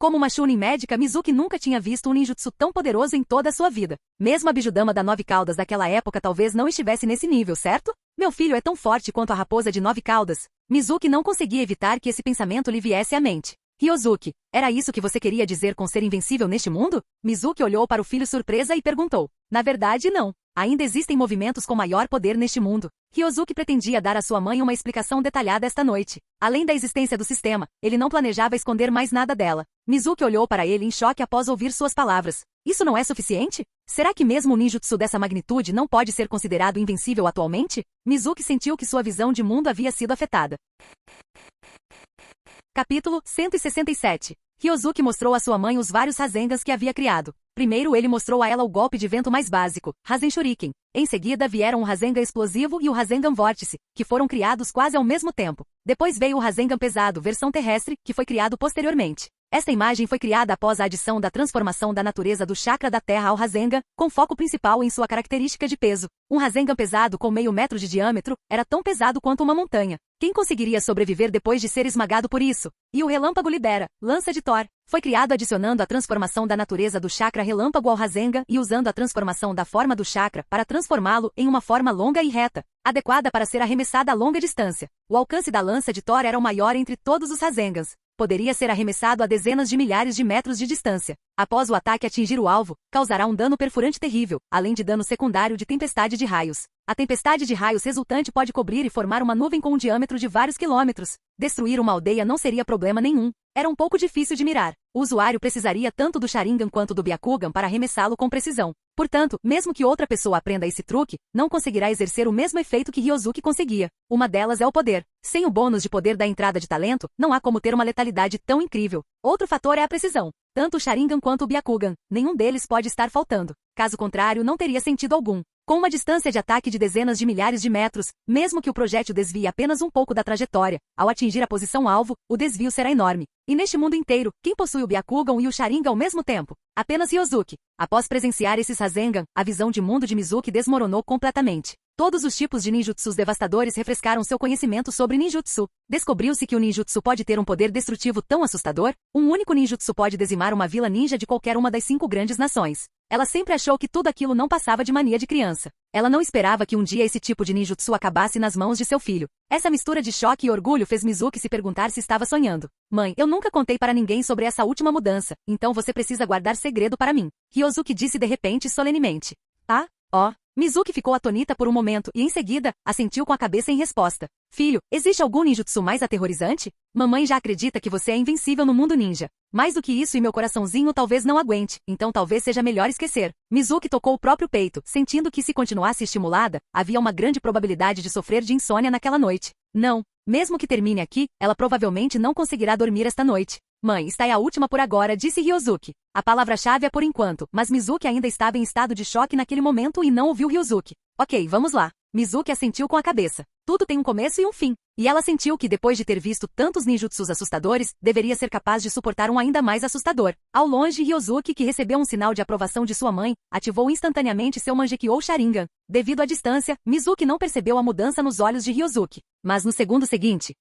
Como uma Chunin médica, Mizuki nunca tinha visto um ninjutsu tão poderoso em toda a sua vida. Mesmo a Bijudama da 9 caudas daquela época talvez não estivesse nesse nível, certo? Meu filho é tão forte quanto a raposa de 9 caudas. Mizuki não conseguia evitar que esse pensamento lhe viesse à mente. Ryozuki, era isso que você queria dizer com ser invencível neste mundo? Mizuki olhou para o filho surpresa e perguntou. Na verdade, não. Ainda existem movimentos com maior poder neste mundo. Ryozuki pretendia dar à sua mãe uma explicação detalhada esta noite. Além da existência do sistema, ele não planejava esconder mais nada dela. Mizuki olhou para ele em choque após ouvir suas palavras. Isso não é suficiente? Será que mesmo um ninjutsu dessa magnitude não pode ser considerado invencível atualmente? Mizuki sentiu que sua visão de mundo havia sido afetada. Capítulo 167. Ryozuki mostrou à sua mãe os vários Rasengans que havia criado. Primeiro ele mostrou a ela o golpe de vento mais básico, Rasen Shuriken. Em seguida vieram o Rasengan explosivo e o Rasengan vórtice, que foram criados quase ao mesmo tempo. Depois veio o Rasengan pesado, versão terrestre, que foi criado posteriormente. Esta imagem foi criada após a adição da transformação da natureza do chakra da Terra ao Rasengan, com foco principal em sua característica de peso. Um Rasengan pesado com meio metro de diâmetro era tão pesado quanto uma montanha. Quem conseguiria sobreviver depois de ser esmagado por isso? E o Relâmpago Libera, lança de Thor. Foi criado adicionando a transformação da natureza do chakra relâmpago ao Rasengan e usando a transformação da forma do chakra para transformá-lo em uma forma longa e reta, adequada para ser arremessada a longa distância. O alcance da lança de Thor era o maior entre todos os Rasengans. Poderia ser arremessado a dezenas de milhares de metros de distância. Após o ataque atingir o alvo, causará um dano perfurante terrível, além de dano secundário de tempestade de raios. A tempestade de raios resultante pode cobrir e formar uma nuvem com um diâmetro de vários quilômetros. Destruir uma aldeia não seria problema nenhum. Era um pouco difícil de mirar. O usuário precisaria tanto do Sharingan quanto do Byakugan para arremessá-lo com precisão. Portanto, mesmo que outra pessoa aprenda esse truque, não conseguirá exercer o mesmo efeito que Ryozuki conseguia. Uma delas é o poder. Sem o bônus de poder da entrada de talento, não há como ter uma letalidade tão incrível. Outro fator é a precisão. Tanto o Sharingan quanto o Byakugan, nenhum deles pode estar faltando. Caso contrário, não teria sentido algum. Com uma distância de ataque de dezenas de milhares de metros, mesmo que o projétil desvie apenas um pouco da trajetória, ao atingir a posição-alvo, o desvio será enorme. E neste mundo inteiro, quem possui o Byakugan e o Sharingan ao mesmo tempo? Apenas Ryozuki. Após presenciar esses Rasengan, a visão de mundo de Mizuki desmoronou completamente. Todos os tipos de ninjutsus devastadores refrescaram seu conhecimento sobre ninjutsu. Descobriu-se que o ninjutsu pode ter um poder destrutivo tão assustador? Um único ninjutsu pode dizimar uma vila ninja de qualquer uma das 5 grandes nações. Ela sempre achou que tudo aquilo não passava de mania de criança. Ela não esperava que um dia esse tipo de ninjutsu acabasse nas mãos de seu filho. Essa mistura de choque e orgulho fez Mizuki se perguntar se estava sonhando. Mãe, eu nunca contei para ninguém sobre essa última mudança, então você precisa guardar segredo para mim. Ryozuki disse de repente solenemente. Ah, ó. Mizuki ficou atonita por um momento e, em seguida, assentiu com a cabeça em resposta. Filho, existe algum ninjutsu mais aterrorizante? Mamãe já acredita que você é invencível no mundo ninja. Mais do que isso e meu coraçãozinho talvez não aguente, então talvez seja melhor esquecer. Mizuki tocou o próprio peito, sentindo que se continuasse estimulada, havia uma grande probabilidade de sofrer de insônia naquela noite. Não, mesmo que termine aqui, ela provavelmente não conseguirá dormir esta noite. Mãe, está aí a última por agora, disse Ryozuki. A palavra-chave é por enquanto, mas Mizuki ainda estava em estado de choque naquele momento e não ouviu Ryozuki. Ok, vamos lá. Mizuki assentiu com a cabeça. Tudo tem um começo e um fim. E ela sentiu que depois de ter visto tantos ninjutsus assustadores, deveria ser capaz de suportar um ainda mais assustador. Ao longe, Ryozuki, que recebeu um sinal de aprovação de sua mãe, ativou instantaneamente seu Mangekyou Sharingan. Devido à distância, Mizuki não percebeu a mudança nos olhos de Ryozuki. Mas no segundo seguinte,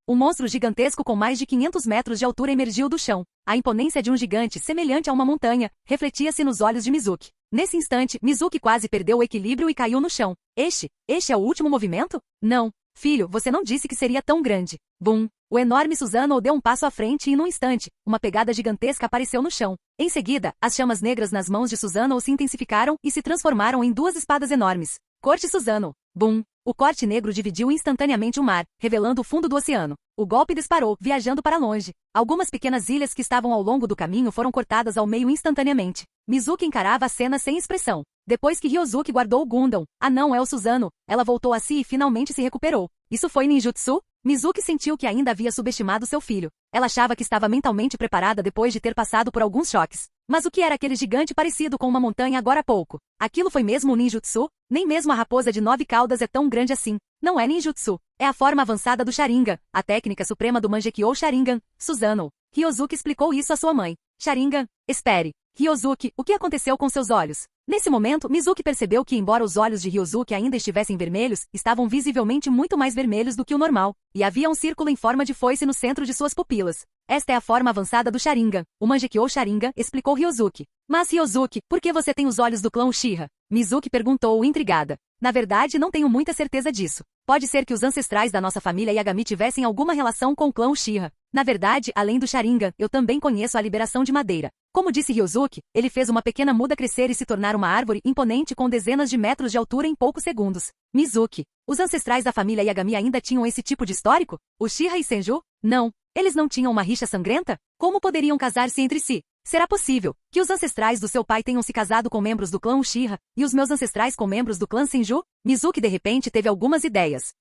um monstro gigantesco com mais de 500 metros de altura emergiu do chão. A imponência de um gigante semelhante a uma montanha refletia-se nos olhos de Mizuki. Nesse instante, Mizuki quase perdeu o equilíbrio e caiu no chão. Este é o último movimento? Não. Filho, você não disse que seria tão grande. Bum! O enorme Susanoo deu um passo à frente e, num instante, uma pegada gigantesca apareceu no chão. Em seguida, as chamas negras nas mãos de Susanoo se intensificaram e se transformaram em 2 espadas enormes. Corte Susanoo. Bum! O corte negro dividiu instantaneamente o mar, revelando o fundo do oceano. O golpe disparou, viajando para longe. Algumas pequenas ilhas que estavam ao longo do caminho foram cortadas ao meio instantaneamente. Mizuki encarava a cena sem expressão. Depois que Ryozuki guardou o Gundam, não é o Susanoo, ela voltou a si e finalmente se recuperou. Isso foi ninjutsu? Mizuki sentiu que ainda havia subestimado seu filho. Ela achava que estava mentalmente preparada depois de ter passado por alguns choques. Mas o que era aquele gigante parecido com uma montanha agora há pouco? Aquilo foi mesmo um ninjutsu? Nem mesmo a raposa de 9 caudas é tão grande assim. Não é ninjutsu. É a forma avançada do Sharingan, a técnica suprema do Mangekyou Sharingan, Susanoo. Ryozuki explicou isso à sua mãe. Sharingan, espere. Ryozuki, o que aconteceu com seus olhos? Nesse momento, Mizuki percebeu que, embora os olhos de Ryozuki ainda estivessem vermelhos, estavam visivelmente muito mais vermelhos do que o normal, e havia um círculo em forma de foice no centro de suas pupilas. Esta é a forma avançada do Sharingan, o Mangekyou Sharingan, explicou Ryozuki. Mas Ryozuki, por que você tem os olhos do clã Uchiha? Mizuki perguntou, intrigada. Na verdade, não tenho muita certeza disso. Pode ser que os ancestrais da nossa família Yagami tivessem alguma relação com o clã Uchiha. Na verdade, além do Sharingan, eu também conheço a liberação de madeira. Como disse Ryozuki, ele fez uma pequena muda crescer e se tornar uma árvore imponente com dezenas de metros de altura em poucos segundos. Mizuki, os ancestrais da família Yagami ainda tinham esse tipo de histórico? Uchiha e Senju? Não. Eles não tinham uma rixa sangrenta? Como poderiam casar-se entre si? Será possível que os ancestrais do seu pai tenham se casado com membros do clã Uchiha e os meus ancestrais com membros do clã Senju? Mizuki de repente teve algumas ideias.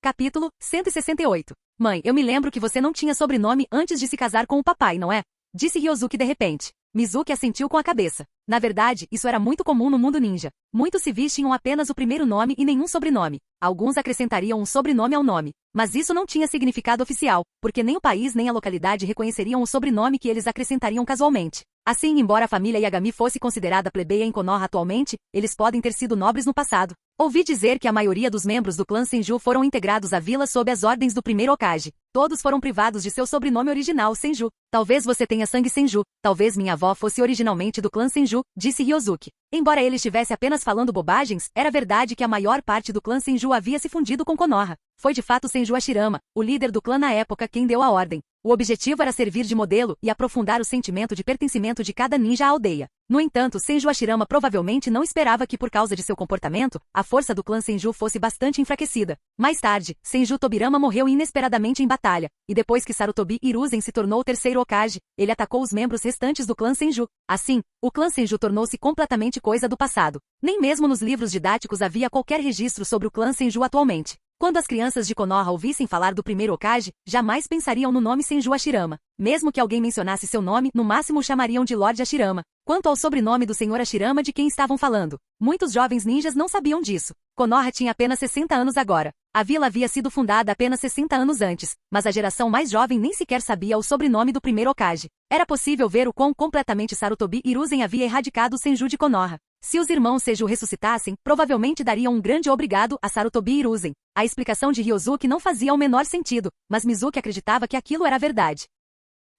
Capítulo 168. Mãe, eu me lembro que você não tinha sobrenome antes de se casar com o papai, não é? Disse Ryozuki de repente. Mizuki assentiu com a cabeça. Na verdade, isso era muito comum no mundo ninja. Muitos civis tinham apenas o primeiro nome e nenhum sobrenome. Alguns acrescentariam um sobrenome ao nome. Mas isso não tinha significado oficial, porque nem o país nem a localidade reconheceriam o sobrenome que eles acrescentariam casualmente. Assim, embora a família Yagami fosse considerada plebeia em Konoha atualmente, eles podem ter sido nobres no passado. Ouvi dizer que a maioria dos membros do clã Senju foram integrados à vila sob as ordens do primeiro Hokage. Todos foram privados de seu sobrenome original, Senju. Talvez você tenha sangue Senju. Talvez minha avó fosse originalmente do clã Senju, disse Ryozuki. Embora ele estivesse apenas falando bobagens, era verdade que a maior parte do clã Senju havia se fundido com Konoha. Foi de fato Senju Hashirama, o líder do clã na época, quem deu a ordem. O objetivo era servir de modelo e aprofundar o sentimento de pertencimento de cada ninja à aldeia. No entanto, Senju Hashirama provavelmente não esperava que, por causa de seu comportamento, a força do clã Senju fosse bastante enfraquecida. Mais tarde, Senju Tobirama morreu inesperadamente em batalha, e depois que Sarutobi Hiruzen se tornou o terceiro Hokage, ele atacou os membros restantes do clã Senju. Assim, o clã Senju tornou-se completamente coisa do passado. Nem mesmo nos livros didáticos havia qualquer registro sobre o clã Senju atualmente. Quando as crianças de Konoha ouvissem falar do primeiro Hokage, jamais pensariam no nome Senju Hashirama. Mesmo que alguém mencionasse seu nome, no máximo o chamariam de Lord Hashirama. Quanto ao sobrenome do Sr. Hashirama de quem estavam falando, muitos jovens ninjas não sabiam disso. Konoha tinha apenas 60 anos agora. A vila havia sido fundada apenas 60 anos antes, mas a geração mais jovem nem sequer sabia o sobrenome do primeiro Hokage. Era possível ver o quão completamente Sarutobi Hiruzen havia erradicado o Senju de Konoha. Se os irmãos Senju ressuscitassem, provavelmente dariam um grande obrigado a Sarutobi Hiruzen. A explicação de Ryozuki não fazia o menor sentido, mas Mizuki acreditava que aquilo era verdade.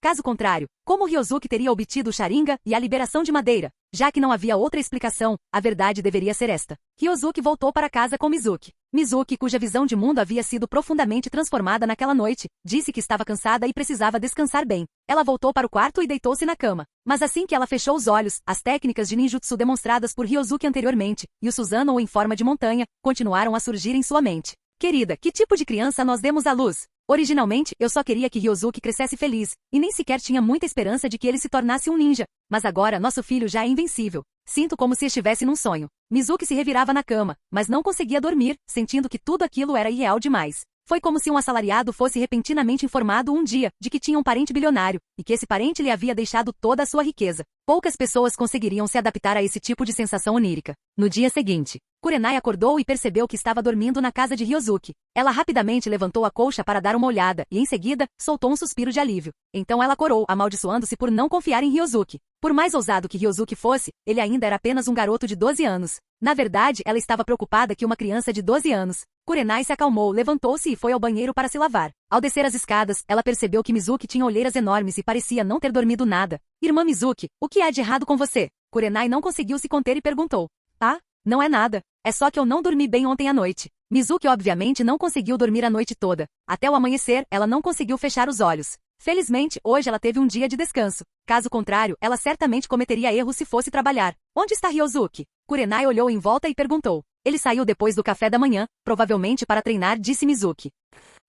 Caso contrário, como Ryozuki teria obtido o Sharingan e a liberação de madeira? Já que não havia outra explicação, a verdade deveria ser esta. Ryozuki voltou para casa com Mizuki. Mizuki, cuja visão de mundo havia sido profundamente transformada naquela noite, disse que estava cansada e precisava descansar bem. Ela voltou para o quarto e deitou-se na cama. Mas assim que ela fechou os olhos, as técnicas de ninjutsu demonstradas por Ryozuki anteriormente, e o Susanoo em forma de montanha, continuaram a surgir em sua mente. Querida, que tipo de criança nós demos à luz? Originalmente, eu só queria que Ryozuki crescesse feliz, e nem sequer tinha muita esperança de que ele se tornasse um ninja. Mas agora nosso filho já é invencível. Sinto como se estivesse num sonho. Mizuki se revirava na cama, mas não conseguia dormir, sentindo que tudo aquilo era irreal demais. Foi como se um assalariado fosse repentinamente informado um dia de que tinha um parente bilionário, e que esse parente lhe havia deixado toda a sua riqueza. Poucas pessoas conseguiriam se adaptar a esse tipo de sensação onírica. No dia seguinte, Kurenai acordou e percebeu que estava dormindo na casa de Ryozuki. Ela rapidamente levantou a colcha para dar uma olhada, e em seguida, soltou um suspiro de alívio. Então ela corou, amaldiçoando-se por não confiar em Ryozuki. Por mais ousado que Ryozuki fosse, ele ainda era apenas um garoto de 12 anos. Na verdade, ela estava preocupada que uma criança de 12 anos. Kurenai se acalmou, levantou-se e foi ao banheiro para se lavar. Ao descer as escadas, ela percebeu que Mizuki tinha olheiras enormes e parecia não ter dormido nada. Irmã Mizuki, o que há de errado com você? Kurenai não conseguiu se conter e perguntou. Ah, não é nada. É só que eu não dormi bem ontem à noite. Mizuki obviamente não conseguiu dormir a noite toda. Até o amanhecer, ela não conseguiu fechar os olhos. Felizmente, hoje ela teve um dia de descanso. Caso contrário, ela certamente cometeria erro se fosse trabalhar. Onde está Ryozuki? Kurenai olhou em volta e perguntou. Ele saiu depois do café da manhã, provavelmente para treinar, disse Mizuki.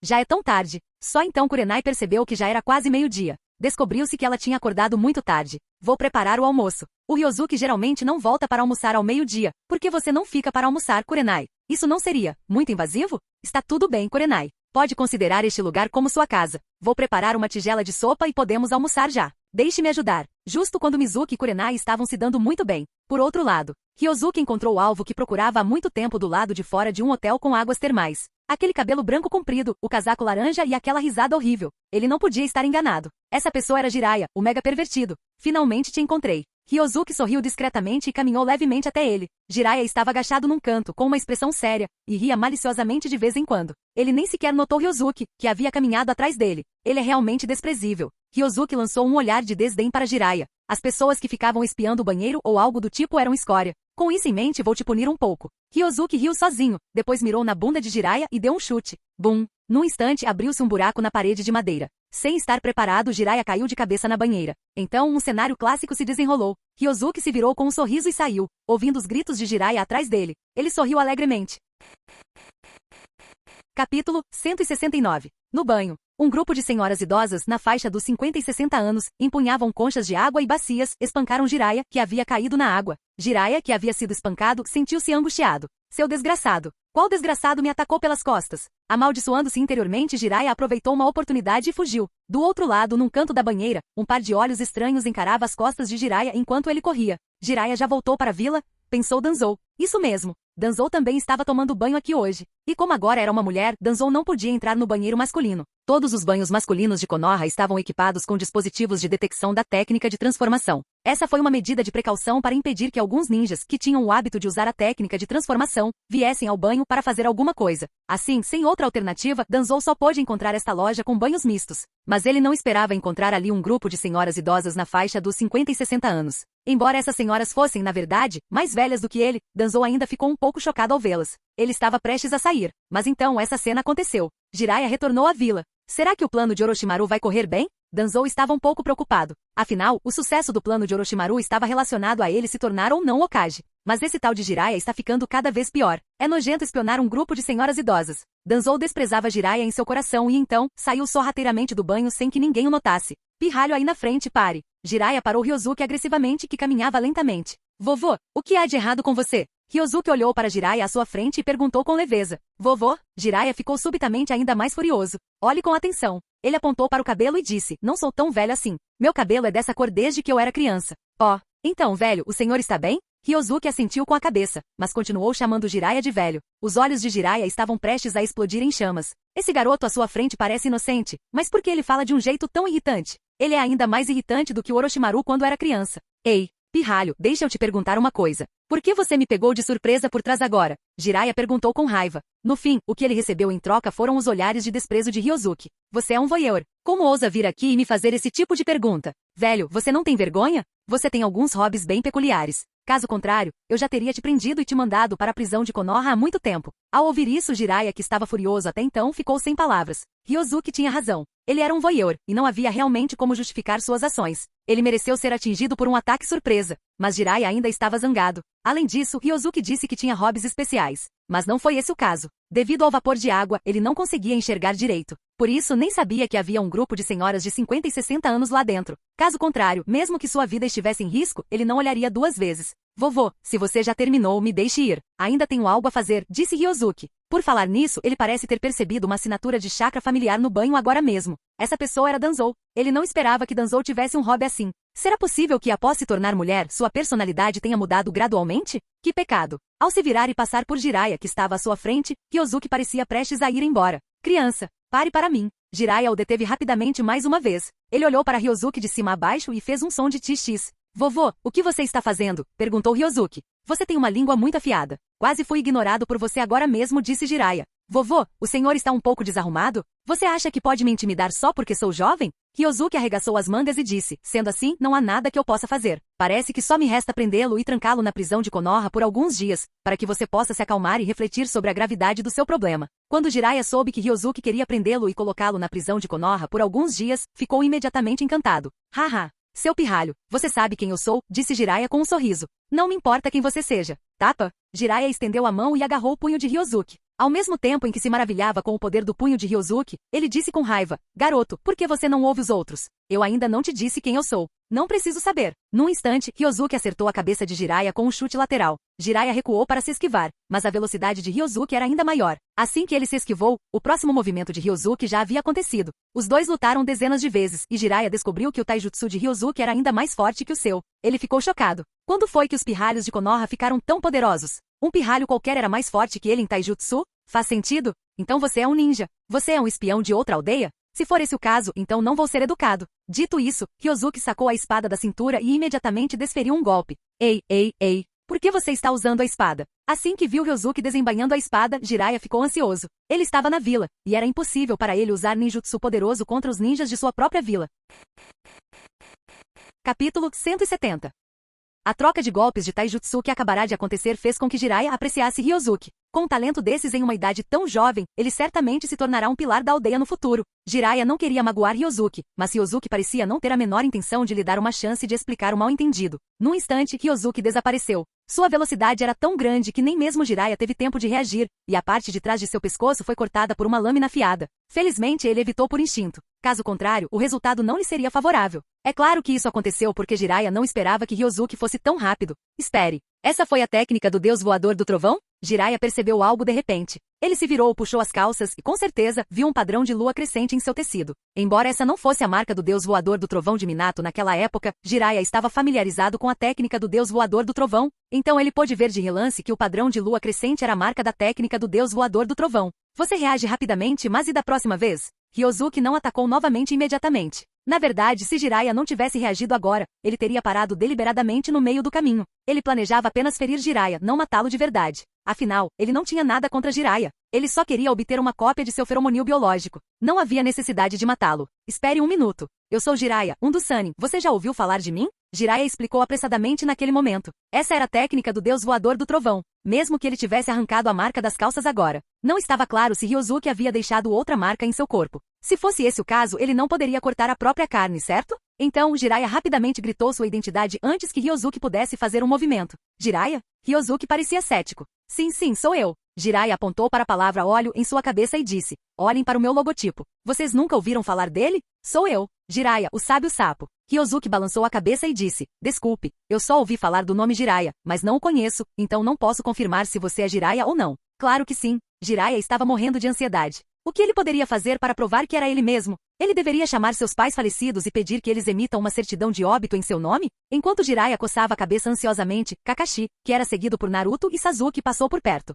Já é tão tarde. Só então Kurenai percebeu que já era quase meio-dia. Descobriu-se que ela tinha acordado muito tarde. Vou preparar o almoço. O Ryozuki geralmente não volta para almoçar ao meio-dia. Por que você não fica para almoçar, Kurenai? Isso não seria muito invasivo? Está tudo bem, Kurenai. Pode considerar este lugar como sua casa. Vou preparar uma tigela de sopa e podemos almoçar já. Deixe-me ajudar. Justo quando Mizuki e Kurenai estavam se dando muito bem. Por outro lado, Ryozuki encontrou o alvo que procurava há muito tempo do lado de fora de um hotel com águas termais. Aquele cabelo branco comprido, o casaco laranja e aquela risada horrível. Ele não podia estar enganado. Essa pessoa era Jiraiya, o mega pervertido. Finalmente te encontrei. Ryozuki sorriu discretamente e caminhou levemente até ele. Jiraiya estava agachado num canto, com uma expressão séria, e ria maliciosamente de vez em quando. Ele nem sequer notou Ryozuki, que havia caminhado atrás dele. Ele é realmente desprezível. Ryozuki lançou um olhar de desdém para Jiraiya. As pessoas que ficavam espiando o banheiro ou algo do tipo eram escória. Com isso em mente vou te punir um pouco. Ryozuki riu sozinho, depois mirou na bunda de Jiraiya e deu um chute. Bum! Num instante abriu-se um buraco na parede de madeira. Sem estar preparado, Jiraiya caiu de cabeça na banheira. Então um cenário clássico se desenrolou. Ryozuki se virou com um sorriso e saiu, ouvindo os gritos de Jiraiya atrás dele. Ele sorriu alegremente. Capítulo 169. No banho. Um grupo de senhoras idosas, na faixa dos 50 e 60 anos, empunhavam conchas de água e bacias, espancaram Jiraiya, que havia caído na água. Jiraiya, que havia sido espancado, sentiu-se angustiado. Seu desgraçado! Qual desgraçado me atacou pelas costas? Amaldiçoando-se interiormente, Jiraiya aproveitou uma oportunidade e fugiu. Do outro lado, num canto da banheira, um par de olhos estranhos encarava as costas de Jiraiya enquanto ele corria. Jiraiya já voltou para a vila? Pensou Danzou. Isso mesmo. Danzou também estava tomando banho aqui hoje. E como agora era uma mulher, Danzou não podia entrar no banheiro masculino. Todos os banhos masculinos de Konoha estavam equipados com dispositivos de detecção da técnica de transformação. Essa foi uma medida de precaução para impedir que alguns ninjas, que tinham o hábito de usar a técnica de transformação, viessem ao banho para fazer alguma coisa. Assim, sem outra alternativa, Danzou só pôde encontrar esta loja com banhos mistos. Mas ele não esperava encontrar ali um grupo de senhoras idosas na faixa dos 50 e 60 anos. Embora essas senhoras fossem, na verdade, mais velhas do que ele, Danzou ainda ficou um pouco chocado ao vê-las. Ele estava prestes a sair. Mas então essa cena aconteceu. Jiraiya retornou à vila. Será que o plano de Orochimaru vai correr bem? Danzou estava um pouco preocupado. Afinal, o sucesso do plano de Orochimaru estava relacionado a ele se tornar ou não Hokage. Mas esse tal de Jiraiya está ficando cada vez pior. É nojento espionar um grupo de senhoras idosas. Danzou desprezava Jiraiya em seu coração e então, saiu sorrateiramente do banho sem que ninguém o notasse. Pirralho aí na frente, pare. Jiraiya parou Ryozuki agressivamente que caminhava lentamente. Vovô, o que há de errado com você? Ryozuki olhou para Jiraiya à sua frente e perguntou com leveza. Vovô? Jiraiya ficou subitamente ainda mais furioso. Olhe com atenção. Ele apontou para o cabelo e disse, não sou tão velho assim. Meu cabelo é dessa cor desde que eu era criança. Oh, então, velho, o senhor está bem? Ryozuki assentiu com a cabeça, mas continuou chamando Jiraiya de velho. Os olhos de Jiraiya estavam prestes a explodir em chamas. Esse garoto à sua frente parece inocente, mas por que ele fala de um jeito tão irritante? Ele é ainda mais irritante do que o Orochimaru quando era criança. Ei, pirralho, deixa eu te perguntar uma coisa. Por que você me pegou de surpresa por trás agora? Jiraiya perguntou com raiva. No fim, o que ele recebeu em troca foram os olhares de desprezo de Ryozuki. Você é um voyeur. Como ousa vir aqui e me fazer esse tipo de pergunta? Velho, você não tem vergonha? Você tem alguns hobbies bem peculiares. Caso contrário, eu já teria te prendido e te mandado para a prisão de Konoha há muito tempo. Ao ouvir isso, Jiraiya, que estava furioso até então, ficou sem palavras. Ryozuki tinha razão. Ele era um voyeur, e não havia realmente como justificar suas ações. Ele mereceu ser atingido por um ataque surpresa, mas Jiraiya ainda estava zangado. Além disso, Ryozuki disse que tinha hobbies especiais. Mas não foi esse o caso. Devido ao vapor de água, ele não conseguia enxergar direito. Por isso, nem sabia que havia um grupo de senhoras de 50 e 60 anos lá dentro. Caso contrário, mesmo que sua vida estivesse em risco, ele não olharia duas vezes. Vovô, se você já terminou, me deixe ir. Ainda tenho algo a fazer, disse Ryozuki. Por falar nisso, ele parece ter percebido uma assinatura de chakra familiar no banho agora mesmo. Essa pessoa era Danzou. Ele não esperava que Danzou tivesse um hobby assim. Será possível que após se tornar mulher, sua personalidade tenha mudado gradualmente? Que pecado! Ao se virar e passar por Jiraiya, que estava à sua frente, Ryozuki parecia prestes a ir embora. Criança, pare para mim. Jiraiya o deteve rapidamente mais uma vez. Ele olhou para Ryozuki de cima a baixo e fez um som de tx. Vovô, o que você está fazendo? Perguntou Ryozuki. Você tem uma língua muito afiada. Quase fui ignorado por você agora mesmo, disse Jiraiya. Vovô, o senhor está um pouco desarrumado? Você acha que pode me intimidar só porque sou jovem? Ryozuki arregaçou as mangas e disse, sendo assim, não há nada que eu possa fazer. Parece que só me resta prendê-lo e trancá-lo na prisão de Konoha por alguns dias, para que você possa se acalmar e refletir sobre a gravidade do seu problema. Quando Jiraiya soube que Ryozuki queria prendê-lo e colocá-lo na prisão de Konoha por alguns dias, ficou imediatamente encantado. Haha. Seu pirralho, você sabe quem eu sou, disse Jiraiya com um sorriso. Não me importa quem você seja. Tapa? Jiraiya estendeu a mão e agarrou o punho de Ryozuki. Ao mesmo tempo em que se maravilhava com o poder do punho de Ryozuki, ele disse com raiva, garoto, por que você não ouve os outros? Eu ainda não te disse quem eu sou. Não preciso saber. Num instante, Ryozuki acertou a cabeça de Jiraiya com um chute lateral. Jiraiya recuou para se esquivar, mas a velocidade de Ryozuki era ainda maior. Assim que ele se esquivou, o próximo movimento de Ryozuki já havia acontecido. Os dois lutaram dezenas de vezes, e Jiraiya descobriu que o taijutsu de Ryozuki era ainda mais forte que o seu. Ele ficou chocado. Quando foi que os pirralhos de Konoha ficaram tão poderosos? Um pirralho qualquer era mais forte que ele em taijutsu? Faz sentido? Então você é um ninja. Você é um espião de outra aldeia? Se for esse o caso, então não vou ser educado. Dito isso, Ryozuki sacou a espada da cintura e imediatamente desferiu um golpe. Ei, ei, ei. Por que você está usando a espada? Assim que viu Ryozuki desembainhando a espada, Jiraiya ficou ansioso. Ele estava na vila, e era impossível para ele usar ninjutsu poderoso contra os ninjas de sua própria vila. Capítulo 170. A troca de golpes de taijutsu que acabará de acontecer fez com que Jiraiya apreciasse Ryozuki. Com um talento desses em uma idade tão jovem, ele certamente se tornará um pilar da aldeia no futuro. Jiraiya não queria magoar Ryozuki, mas Ryozuki parecia não ter a menor intenção de lhe dar uma chance de explicar o mal-entendido. Num instante, Ryozuki desapareceu. Sua velocidade era tão grande que nem mesmo Jiraiya teve tempo de reagir, e a parte de trás de seu pescoço foi cortada por uma lâmina afiada. Felizmente, ele evitou por instinto. Caso contrário, o resultado não lhe seria favorável. É claro que isso aconteceu porque Jiraiya não esperava que Ryozuki fosse tão rápido. Espere. Essa foi a técnica do deus voador do trovão? Jiraiya percebeu algo de repente. Ele se virou, puxou as calças e, com certeza, viu um padrão de lua crescente em seu tecido. Embora essa não fosse a marca do deus voador do trovão de Minato naquela época, Jiraiya estava familiarizado com a técnica do deus voador do trovão. Então ele pôde ver de relance que o padrão de lua crescente era a marca da técnica do deus voador do trovão. Você reage rapidamente, mas e da próxima vez? Ryozuki não atacou novamente imediatamente. Na verdade, se Jiraiya não tivesse reagido agora, ele teria parado deliberadamente no meio do caminho. Ele planejava apenas ferir Jiraiya, não matá-lo de verdade. Afinal, ele não tinha nada contra Jiraiya. Ele só queria obter uma cópia de seu feromonil biológico. Não havia necessidade de matá-lo. Espere um minuto. Eu sou Jiraiya, um dos Sannin. Você já ouviu falar de mim? Jiraiya explicou apressadamente naquele momento. Essa era a técnica do deus voador do trovão. Mesmo que ele tivesse arrancado a marca das calças agora. Não estava claro se Ryosuke havia deixado outra marca em seu corpo. Se fosse esse o caso, ele não poderia cortar a própria carne, certo? Então, Jiraiya rapidamente gritou sua identidade antes que Ryosuke pudesse fazer um movimento. Jiraiya? Ryosuke parecia cético. Sim, sou eu. Jiraiya apontou para a palavra óleo em sua cabeça e disse, olhem para o meu logotipo. Vocês nunca ouviram falar dele? Sou eu, Jiraiya, o sábio sapo. Ryosuke balançou a cabeça e disse, desculpe, eu só ouvi falar do nome Jiraiya, mas não o conheço, então não posso confirmar se você é Jiraiya ou não. Claro que sim. Jiraiya estava morrendo de ansiedade. O que ele poderia fazer para provar que era ele mesmo? Ele deveria chamar seus pais falecidos e pedir que eles emitam uma certidão de óbito em seu nome? Enquanto Jiraiya coçava a cabeça ansiosamente, Kakashi, que era seguido por Naruto e Sasuke, passou por perto.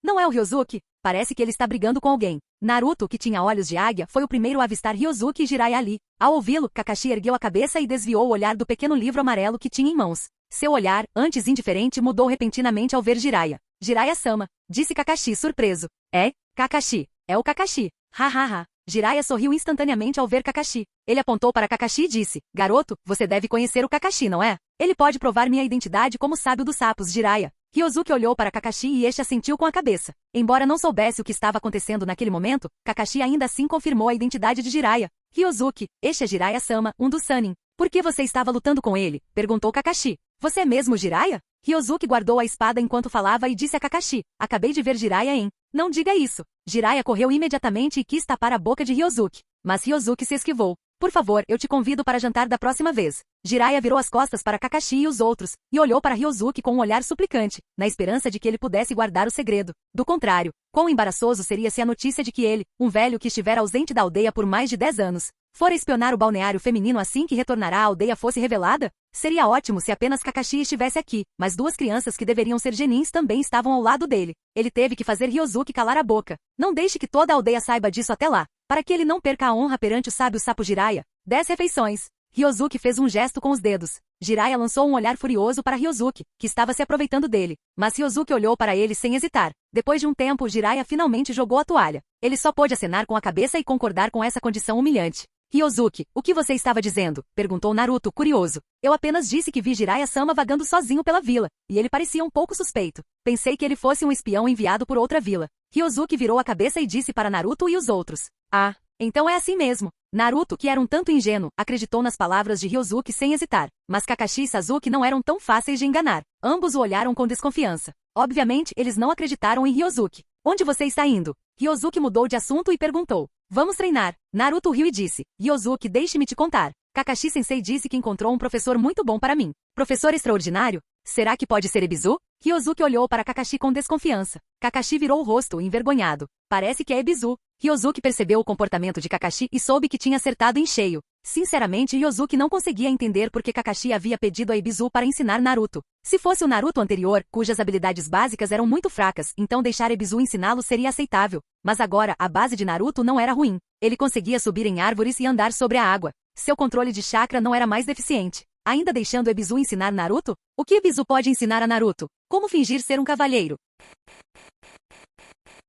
Não é o Ryosuke? Parece que ele está brigando com alguém. Naruto, que tinha olhos de águia, foi o primeiro a avistar Ryosuke e Jiraiya ali. Ao ouvi-lo, Kakashi ergueu a cabeça e desviou o olhar do pequeno livro amarelo que tinha em mãos. Seu olhar, antes indiferente, mudou repentinamente ao ver Jiraiya. Jiraiya-sama, disse Kakashi surpreso. É? Kakashi. É o Kakashi. Ha. Jiraiya sorriu instantaneamente ao ver Kakashi. Ele apontou para Kakashi e disse, garoto, você deve conhecer o Kakashi, não é? Ele pode provar minha identidade como sábio dos sapos, Jiraiya. Ryosuke olhou para Kakashi e este assentiu com a cabeça. Embora não soubesse o que estava acontecendo naquele momento, Kakashi ainda assim confirmou a identidade de Jiraiya. Ryosuke, este é Jiraiya-sama, um dos Sannin. Por que você estava lutando com ele? Perguntou Kakashi. Você é mesmo Jiraiya? Ryosuke guardou a espada enquanto falava e disse a Kakashi, acabei de ver Jiraiya em... Não diga isso. Jiraiya correu imediatamente e quis tapar a boca de Ryosuke. Mas Ryosuke se esquivou. Por favor, eu te convido para jantar da próxima vez. Jiraiya virou as costas para Kakashi e os outros, e olhou para Ryosuke com um olhar suplicante, na esperança de que ele pudesse guardar o segredo. Do contrário, quão embaraçoso seria se a notícia de que ele, um velho que estivera ausente da aldeia por mais de 10 anos, fora espionar o balneário feminino assim que retornará à aldeia fosse revelada? Seria ótimo se apenas Kakashi estivesse aqui, mas duas crianças que deveriam ser genins também estavam ao lado dele. Ele teve que fazer Ryosuke calar a boca. Não deixe que toda a aldeia saiba disso até lá, para que ele não perca a honra perante o sábio sapo Jiraiya. 10 refeições. Ryosuke fez um gesto com os dedos. Jiraiya lançou um olhar furioso para Ryosuke, que estava se aproveitando dele. Mas Ryosuke olhou para ele sem hesitar. Depois de um tempo, Jiraiya finalmente jogou a toalha. Ele só pôde acenar com a cabeça e concordar com essa condição humilhante. Ryosuke, o que você estava dizendo? Perguntou Naruto, curioso. Eu apenas disse que vi Jiraiya-sama vagando sozinho pela vila, e ele parecia um pouco suspeito. Pensei que ele fosse um espião enviado por outra vila. Ryosuke virou a cabeça e disse para Naruto e os outros. Ah, então é assim mesmo. Naruto, que era um tanto ingênuo, acreditou nas palavras de Ryosuke sem hesitar. Mas Kakashi e Sasuke não eram tão fáceis de enganar. Ambos o olharam com desconfiança. Obviamente, eles não acreditaram em Ryosuke. Onde você está indo? Ryosuke mudou de assunto e perguntou. Vamos treinar. Naruto riu e disse. Ryosuke, deixe-me te contar. Kakashi-sensei disse que encontrou um professor muito bom para mim. Professor extraordinário? Será que pode ser Ebisu? Ryosuke olhou para Kakashi com desconfiança. Kakashi virou o rosto, envergonhado. Parece que é Ebisu. Ryosuke percebeu o comportamento de Kakashi e soube que tinha acertado em cheio. Sinceramente, Ryosuke não conseguia entender por que Kakashi havia pedido a Ebisu para ensinar Naruto. Se fosse o Naruto anterior, cujas habilidades básicas eram muito fracas, então deixar Ebisu ensiná-lo seria aceitável. Mas agora, a base de Naruto não era ruim. Ele conseguia subir em árvores e andar sobre a água. Seu controle de chakra não era mais deficiente. Ainda deixando Ebisu ensinar Naruto? O que Ebisu pode ensinar a Naruto? Como fingir ser um cavalheiro?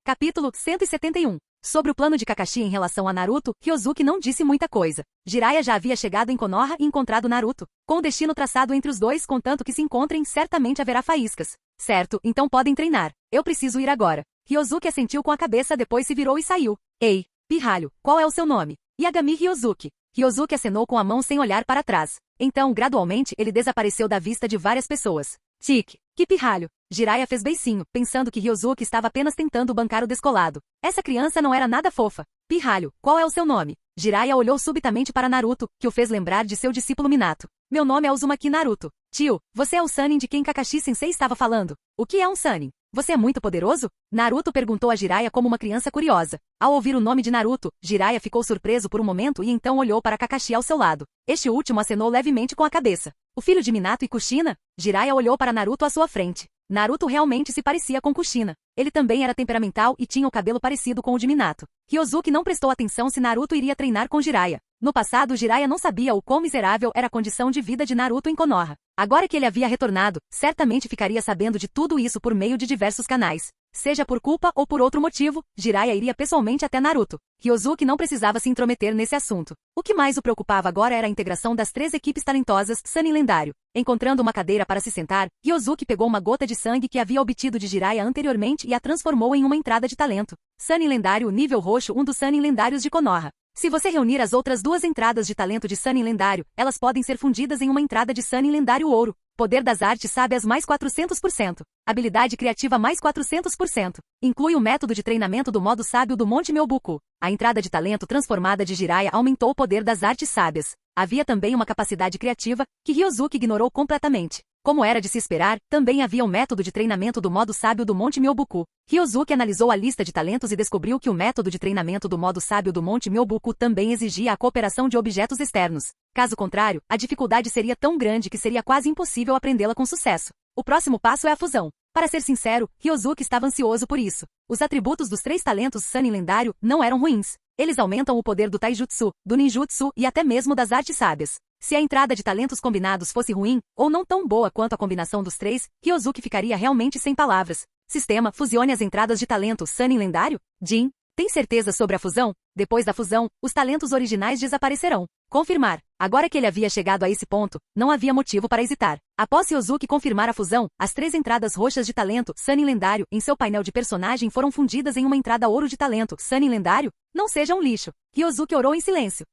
Capítulo 171. Sobre o plano de Kakashi em relação a Naruto, Ryosuke não disse muita coisa. Jiraiya já havia chegado em Konoha e encontrado Naruto. Com o destino traçado entre os dois, contanto que se encontrem, certamente haverá faíscas. Certo, então podem treinar. Eu preciso ir agora. Ryosuke assentiu com a cabeça, depois se virou e saiu. Ei, pirralho, qual é o seu nome? Yagami Ryosuke. Ryosuke acenou com a mão sem olhar para trás. Então, gradualmente, ele desapareceu da vista de várias pessoas. Tique, que pirralho. Jiraiya fez beicinho, pensando que Ryosuke estava apenas tentando bancar o descolado. Essa criança não era nada fofa. Pirralho, qual é o seu nome? Jiraiya olhou subitamente para Naruto, que o fez lembrar de seu discípulo Minato. Meu nome é Uzumaki Naruto. Tio, você é o Sannin de quem Kakashi-sensei estava falando. O que é um Sannin? Você é muito poderoso? Naruto perguntou a Jiraiya como uma criança curiosa. Ao ouvir o nome de Naruto, Jiraiya ficou surpreso por um momento e então olhou para Kakashi ao seu lado. Este último acenou levemente com a cabeça. O filho de Minato e Kushina? Jiraiya olhou para Naruto à sua frente. Naruto realmente se parecia com Kushina. Ele também era temperamental e tinha o cabelo parecido com o de Minato. Ryozuki não prestou atenção se Naruto iria treinar com Jiraiya. No passado, Jiraiya não sabia o quão miserável era a condição de vida de Naruto em Konoha. Agora que ele havia retornado, certamente ficaria sabendo de tudo isso por meio de diversos canais. Seja por culpa ou por outro motivo, Jiraiya iria pessoalmente até Naruto. Ryozuki não precisava se intrometer nesse assunto. O que mais o preocupava agora era a integração das 3 equipes talentosas Sannin Lendário. Encontrando uma cadeira para se sentar, Ryozuki pegou uma gota de sangue que havia obtido de Jiraiya anteriormente e a transformou em uma entrada de talento. Sannin Lendário nível roxo, um dos Sannin Lendários de Konoha. Se você reunir as outras 2 entradas de talento de Sannin Lendário, elas podem ser fundidas em uma entrada de Sannin Lendário Ouro. Poder das artes sábias mais 400%. Habilidade criativa mais 400%. Inclui o método de treinamento do modo sábio do Monte Myobuku. A entrada de talento transformada de Jiraiya aumentou o poder das artes sábias. Havia também uma capacidade criativa, que Ryozuki ignorou completamente. Como era de se esperar, também havia o método de treinamento do modo sábio do Monte Myobuku. Ryozuki analisou a lista de talentos e descobriu que o método de treinamento do modo sábio do Monte Myobuku também exigia a cooperação de objetos externos. Caso contrário, a dificuldade seria tão grande que seria quase impossível aprendê-la com sucesso. O próximo passo é a fusão. Para ser sincero, Ryozuki estava ansioso por isso. Os atributos dos 3 talentos Sannin Lendário não eram ruins. Eles aumentam o poder do Taijutsu, do Ninjutsu e até mesmo das artes sábias. Se a entrada de talentos combinados fosse ruim, ou não tão boa quanto a combinação dos 3, Ryozuki ficaria realmente sem palavras. Sistema, fusione as entradas de talento Sannin Lendário? Jin, tem certeza sobre a fusão? Depois da fusão, os talentos originais desaparecerão. Confirmar. Agora que ele havia chegado a esse ponto, não havia motivo para hesitar. Após Ryozuki confirmar a fusão, as 3 entradas roxas de talento Sannin Lendário em seu painel de personagem foram fundidas em uma entrada ouro de talento Sannin Lendário. Não seja um lixo. Ryozuki orou em silêncio.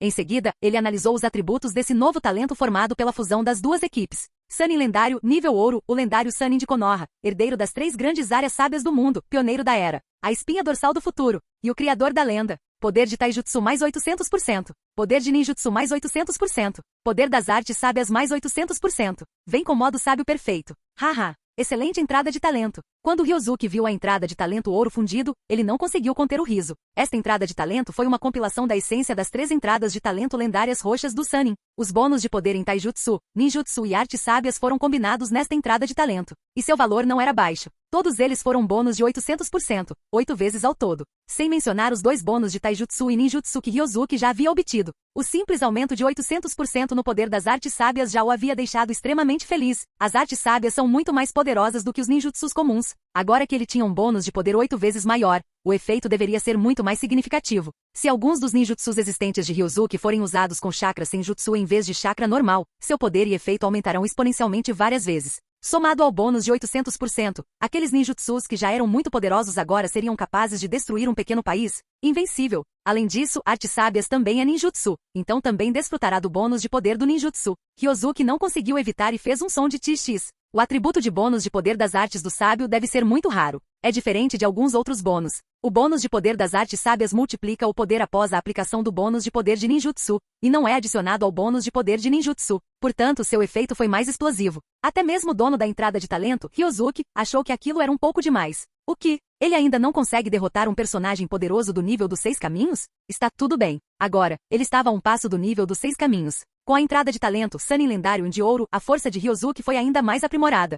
Em seguida, ele analisou os atributos desse novo talento formado pela fusão das 2 equipes. Sannin Lendário, nível ouro, o lendário Sannin de Konoha, herdeiro das 3 grandes áreas sábias do mundo, pioneiro da era, a espinha dorsal do futuro, e o criador da lenda. Poder de Taijutsu mais 800%. Poder de Ninjutsu mais 800%. Poder das artes sábias mais 800%. Vem com modo sábio perfeito. Haha. Excelente entrada de talento. Quando Ryozuki viu a entrada de talento ouro fundido, ele não conseguiu conter o riso. Esta entrada de talento foi uma compilação da essência das 3 entradas de talento lendárias roxas do Sannin. Os bônus de poder em Taijutsu, Ninjutsu e artes sábias foram combinados nesta entrada de talento. E seu valor não era baixo. Todos eles foram bônus de 800%, 8 vezes ao todo. Sem mencionar os 2 bônus de Taijutsu e Ninjutsu que Ryozuki já havia obtido. O simples aumento de 800% no poder das artes sábias já o havia deixado extremamente feliz. As artes sábias são muito mais poderosas do que os ninjutsus comuns. Agora que ele tinha um bônus de poder 8 vezes maior, o efeito deveria ser muito mais significativo. Se alguns dos ninjutsus existentes de Ryozuki forem usados com chakra senjutsu em vez de chakra normal, seu poder e efeito aumentarão exponencialmente várias vezes. Somado ao bônus de 800%, aqueles ninjutsus que já eram muito poderosos agora seriam capazes de destruir um pequeno país. Invencível. Além disso, artes sábias também é ninjutsu, então também desfrutará do bônus de poder do ninjutsu. Ryozuki não conseguiu evitar e fez um som de TX. O atributo de bônus de poder das artes do sábio deve ser muito raro. É diferente de alguns outros bônus. O bônus de poder das artes sábias multiplica o poder após a aplicação do bônus de poder de ninjutsu, e não é adicionado ao bônus de poder de ninjutsu. Portanto, seu efeito foi mais explosivo. Até mesmo o dono da entrada de talento, Ryozuki, achou que aquilo era um pouco demais. O que? Ele ainda não consegue derrotar um personagem poderoso do nível dos 6 caminhos? Está tudo bem. Agora, ele estava a um passo do nível dos 6 caminhos. Com a entrada de talento Sannin Lendário de ouro, a força de Ryozuki foi ainda mais aprimorada.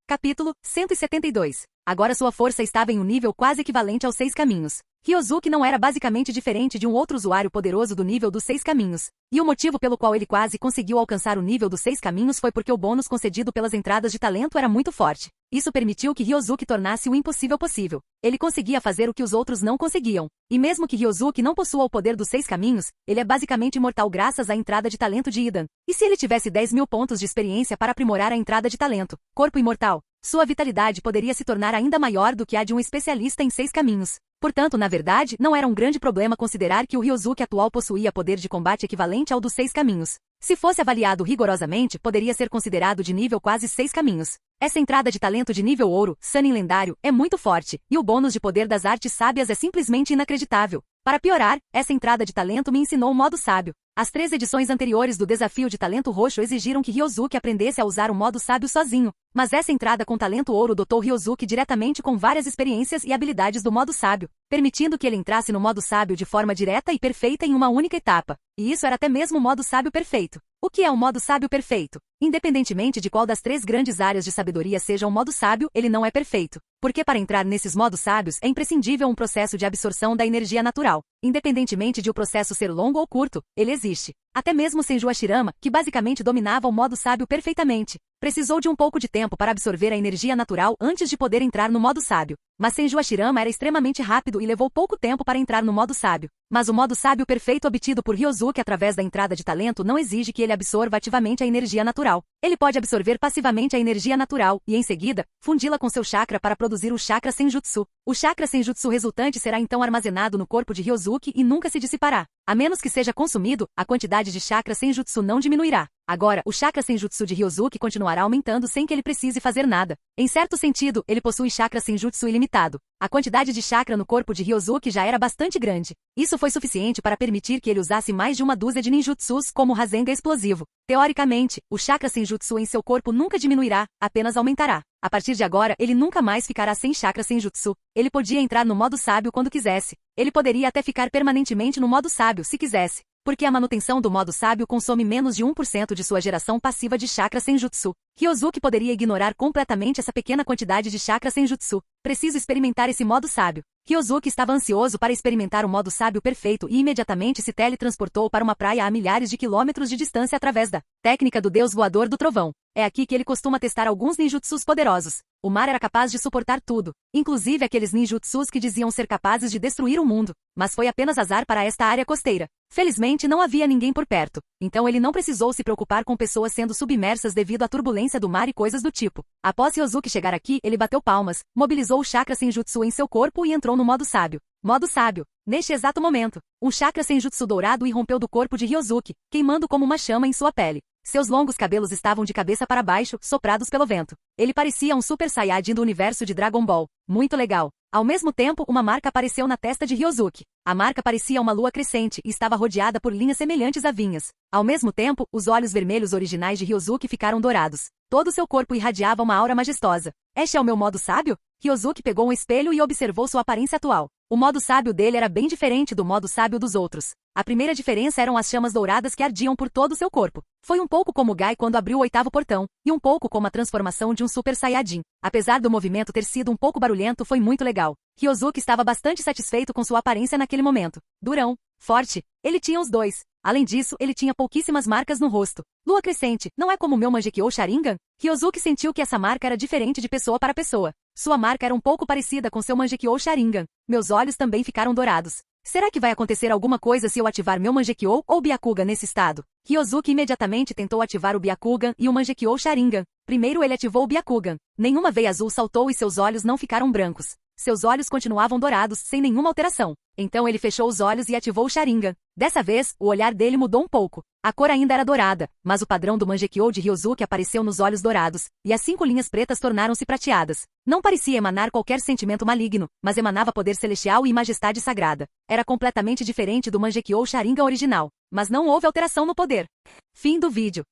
Capítulo 172. Agora sua força estava em um nível quase equivalente aos 6 caminhos. Ryozuki não era basicamente diferente de um outro usuário poderoso do nível dos 6 caminhos. E o motivo pelo qual ele quase conseguiu alcançar o nível dos 6 caminhos foi porque o bônus concedido pelas entradas de talento era muito forte. Isso permitiu que Ryozuki tornasse o impossível possível. Ele conseguia fazer o que os outros não conseguiam. E mesmo que Ryozuki não possua o poder dos 6 caminhos, ele é basicamente imortal graças à entrada de talento de Idan. E se ele tivesse 10.000 pontos de experiência para aprimorar a entrada de talento, corpo imortal, sua vitalidade poderia se tornar ainda maior do que a de um especialista em 6 caminhos. Portanto, na verdade, não era um grande problema considerar que o Ryozuki atual possuía poder de combate equivalente ao dos 6 caminhos. Se fosse avaliado rigorosamente, poderia ser considerado de nível quase 6 caminhos. Essa entrada de talento de nível ouro, Sannin Lendário, é muito forte, e o bônus de poder das artes sábias é simplesmente inacreditável. Para piorar, essa entrada de talento me ensinou o modo sábio. As 3 edições anteriores do Desafio de Talento Roxo exigiram que Ryozuki aprendesse a usar o modo sábio sozinho, mas essa entrada com talento ouro dotou Ryozuki diretamente com várias experiências e habilidades do modo sábio, permitindo que ele entrasse no modo sábio de forma direta e perfeita em uma única etapa. E isso era até mesmo o modo sábio perfeito. O que é o modo sábio perfeito? Independentemente de qual das 3 grandes áreas de sabedoria seja o modo sábio, ele não é perfeito. Porque para entrar nesses modos sábios é imprescindível um processo de absorção da energia natural. Independentemente de o processo ser longo ou curto, ele existe. Até mesmo Senju Hashirama, que basicamente dominava o modo sábio perfeitamente, precisou de um pouco de tempo para absorver a energia natural antes de poder entrar no modo sábio. Mas Senju Hashirama era extremamente rápido e levou pouco tempo para entrar no modo sábio. Mas o modo sábio perfeito obtido por Ryozuki através da entrada de talento não exige que ele absorva ativamente a energia natural. Ele pode absorver passivamente a energia natural e, em seguida, fundi-la com seu chakra para produzir o chakra Senjutsu. O chakra Senjutsu resultante será então armazenado no corpo de Ryozuki e nunca se dissipará. A menos que seja consumido, a quantidade de chakra Senjutsu não diminuirá. Agora, o chakra Senjutsu de Ryozuki continuará aumentando sem que ele precise fazer nada. Em certo sentido, ele possui chakra Senjutsu ilimitado. A quantidade de chakra no corpo de Ryozuki já era bastante grande. Isso foi suficiente para permitir que ele usasse mais de uma dúzia de ninjutsus como o Rasengan explosivo. Teoricamente, o chakra Senjutsu em seu corpo nunca diminuirá, apenas aumentará. A partir de agora, ele nunca mais ficará sem chakra Senjutsu. Ele podia entrar no modo sábio quando quisesse. Ele poderia até ficar permanentemente no modo sábio se quisesse. Porque a manutenção do modo sábio consome menos de 1% de sua geração passiva de chakra Senjutsu. Ryozuki poderia ignorar completamente essa pequena quantidade de chakra Senjutsu. Preciso experimentar esse modo sábio. Ryozuki estava ansioso para experimentar o modo sábio perfeito e imediatamente se teletransportou para uma praia a milhares de quilômetros de distância através da técnica do deus voador do trovão. É aqui que ele costuma testar alguns ninjutsus poderosos. O mar era capaz de suportar tudo, inclusive aqueles ninjutsus que diziam ser capazes de destruir o mundo, mas foi apenas azar para esta área costeira. Felizmente não havia ninguém por perto, então ele não precisou se preocupar com pessoas sendo submersas devido à turbulência do mar e coisas do tipo. Após Ryozuki chegar aqui, ele bateu palmas, mobilizou o chakra Senjutsu em seu corpo e entrou no modo sábio. Modo sábio. Neste exato momento, um chakra Senjutsu dourado irrompeu do corpo de Ryozuki, queimando como uma chama em sua pele. Seus longos cabelos estavam de cabeça para baixo, soprados pelo vento. Ele parecia um Super Saiyajin do universo de Dragon Ball. Muito legal. Ao mesmo tempo, uma marca apareceu na testa de Ryozuki. A marca parecia uma lua crescente e estava rodeada por linhas semelhantes a vinhas. Ao mesmo tempo, os olhos vermelhos originais de Ryozuki ficaram dourados. Todo seu corpo irradiava uma aura majestosa. Este é o meu modo sábio? Ryozuki pegou um espelho e observou sua aparência atual. O modo sábio dele era bem diferente do modo sábio dos outros. A primeira diferença eram as chamas douradas que ardiam por todo o seu corpo. Foi um pouco como Gai quando abriu o 8º portão, e um pouco como a transformação de um Super Saiyajin. Apesar do movimento ter sido um pouco barulhento, foi muito legal. Ryozuki estava bastante satisfeito com sua aparência naquele momento. Durão, forte, ele tinha os dois. Além disso, ele tinha pouquíssimas marcas no rosto. Lua crescente, não é como o meu Mangekyou Sharingan? Ryozuki sentiu que essa marca era diferente de pessoa para pessoa. Sua marca era um pouco parecida com seu Mangekyou Sharingan. Meus olhos também ficaram dourados. Será que vai acontecer alguma coisa se eu ativar meu Mangekyou ou Byakugan nesse estado? Ryozuki imediatamente tentou ativar o Byakugan e o Mangekyou Sharingan. Primeiro ele ativou o Byakugan. Nenhuma veia azul saltou e seus olhos não ficaram brancos. Seus olhos continuavam dourados, sem nenhuma alteração. Então ele fechou os olhos e ativou o Sharingan. Dessa vez, o olhar dele mudou um pouco. A cor ainda era dourada, mas o padrão do Mangekyou de Ryozuki apareceu nos olhos dourados, e as 5 linhas pretas tornaram-se prateadas. Não parecia emanar qualquer sentimento maligno, mas emanava poder celestial e majestade sagrada. Era completamente diferente do Mangekyou Sharingan original, mas não houve alteração no poder. Fim do vídeo.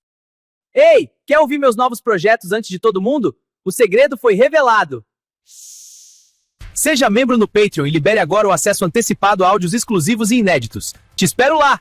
Ei, quer ouvir meus novos projetos antes de todo mundo? O segredo foi revelado! Seja membro no Patreon e libere agora o acesso antecipado a áudios exclusivos e inéditos. Te espero lá!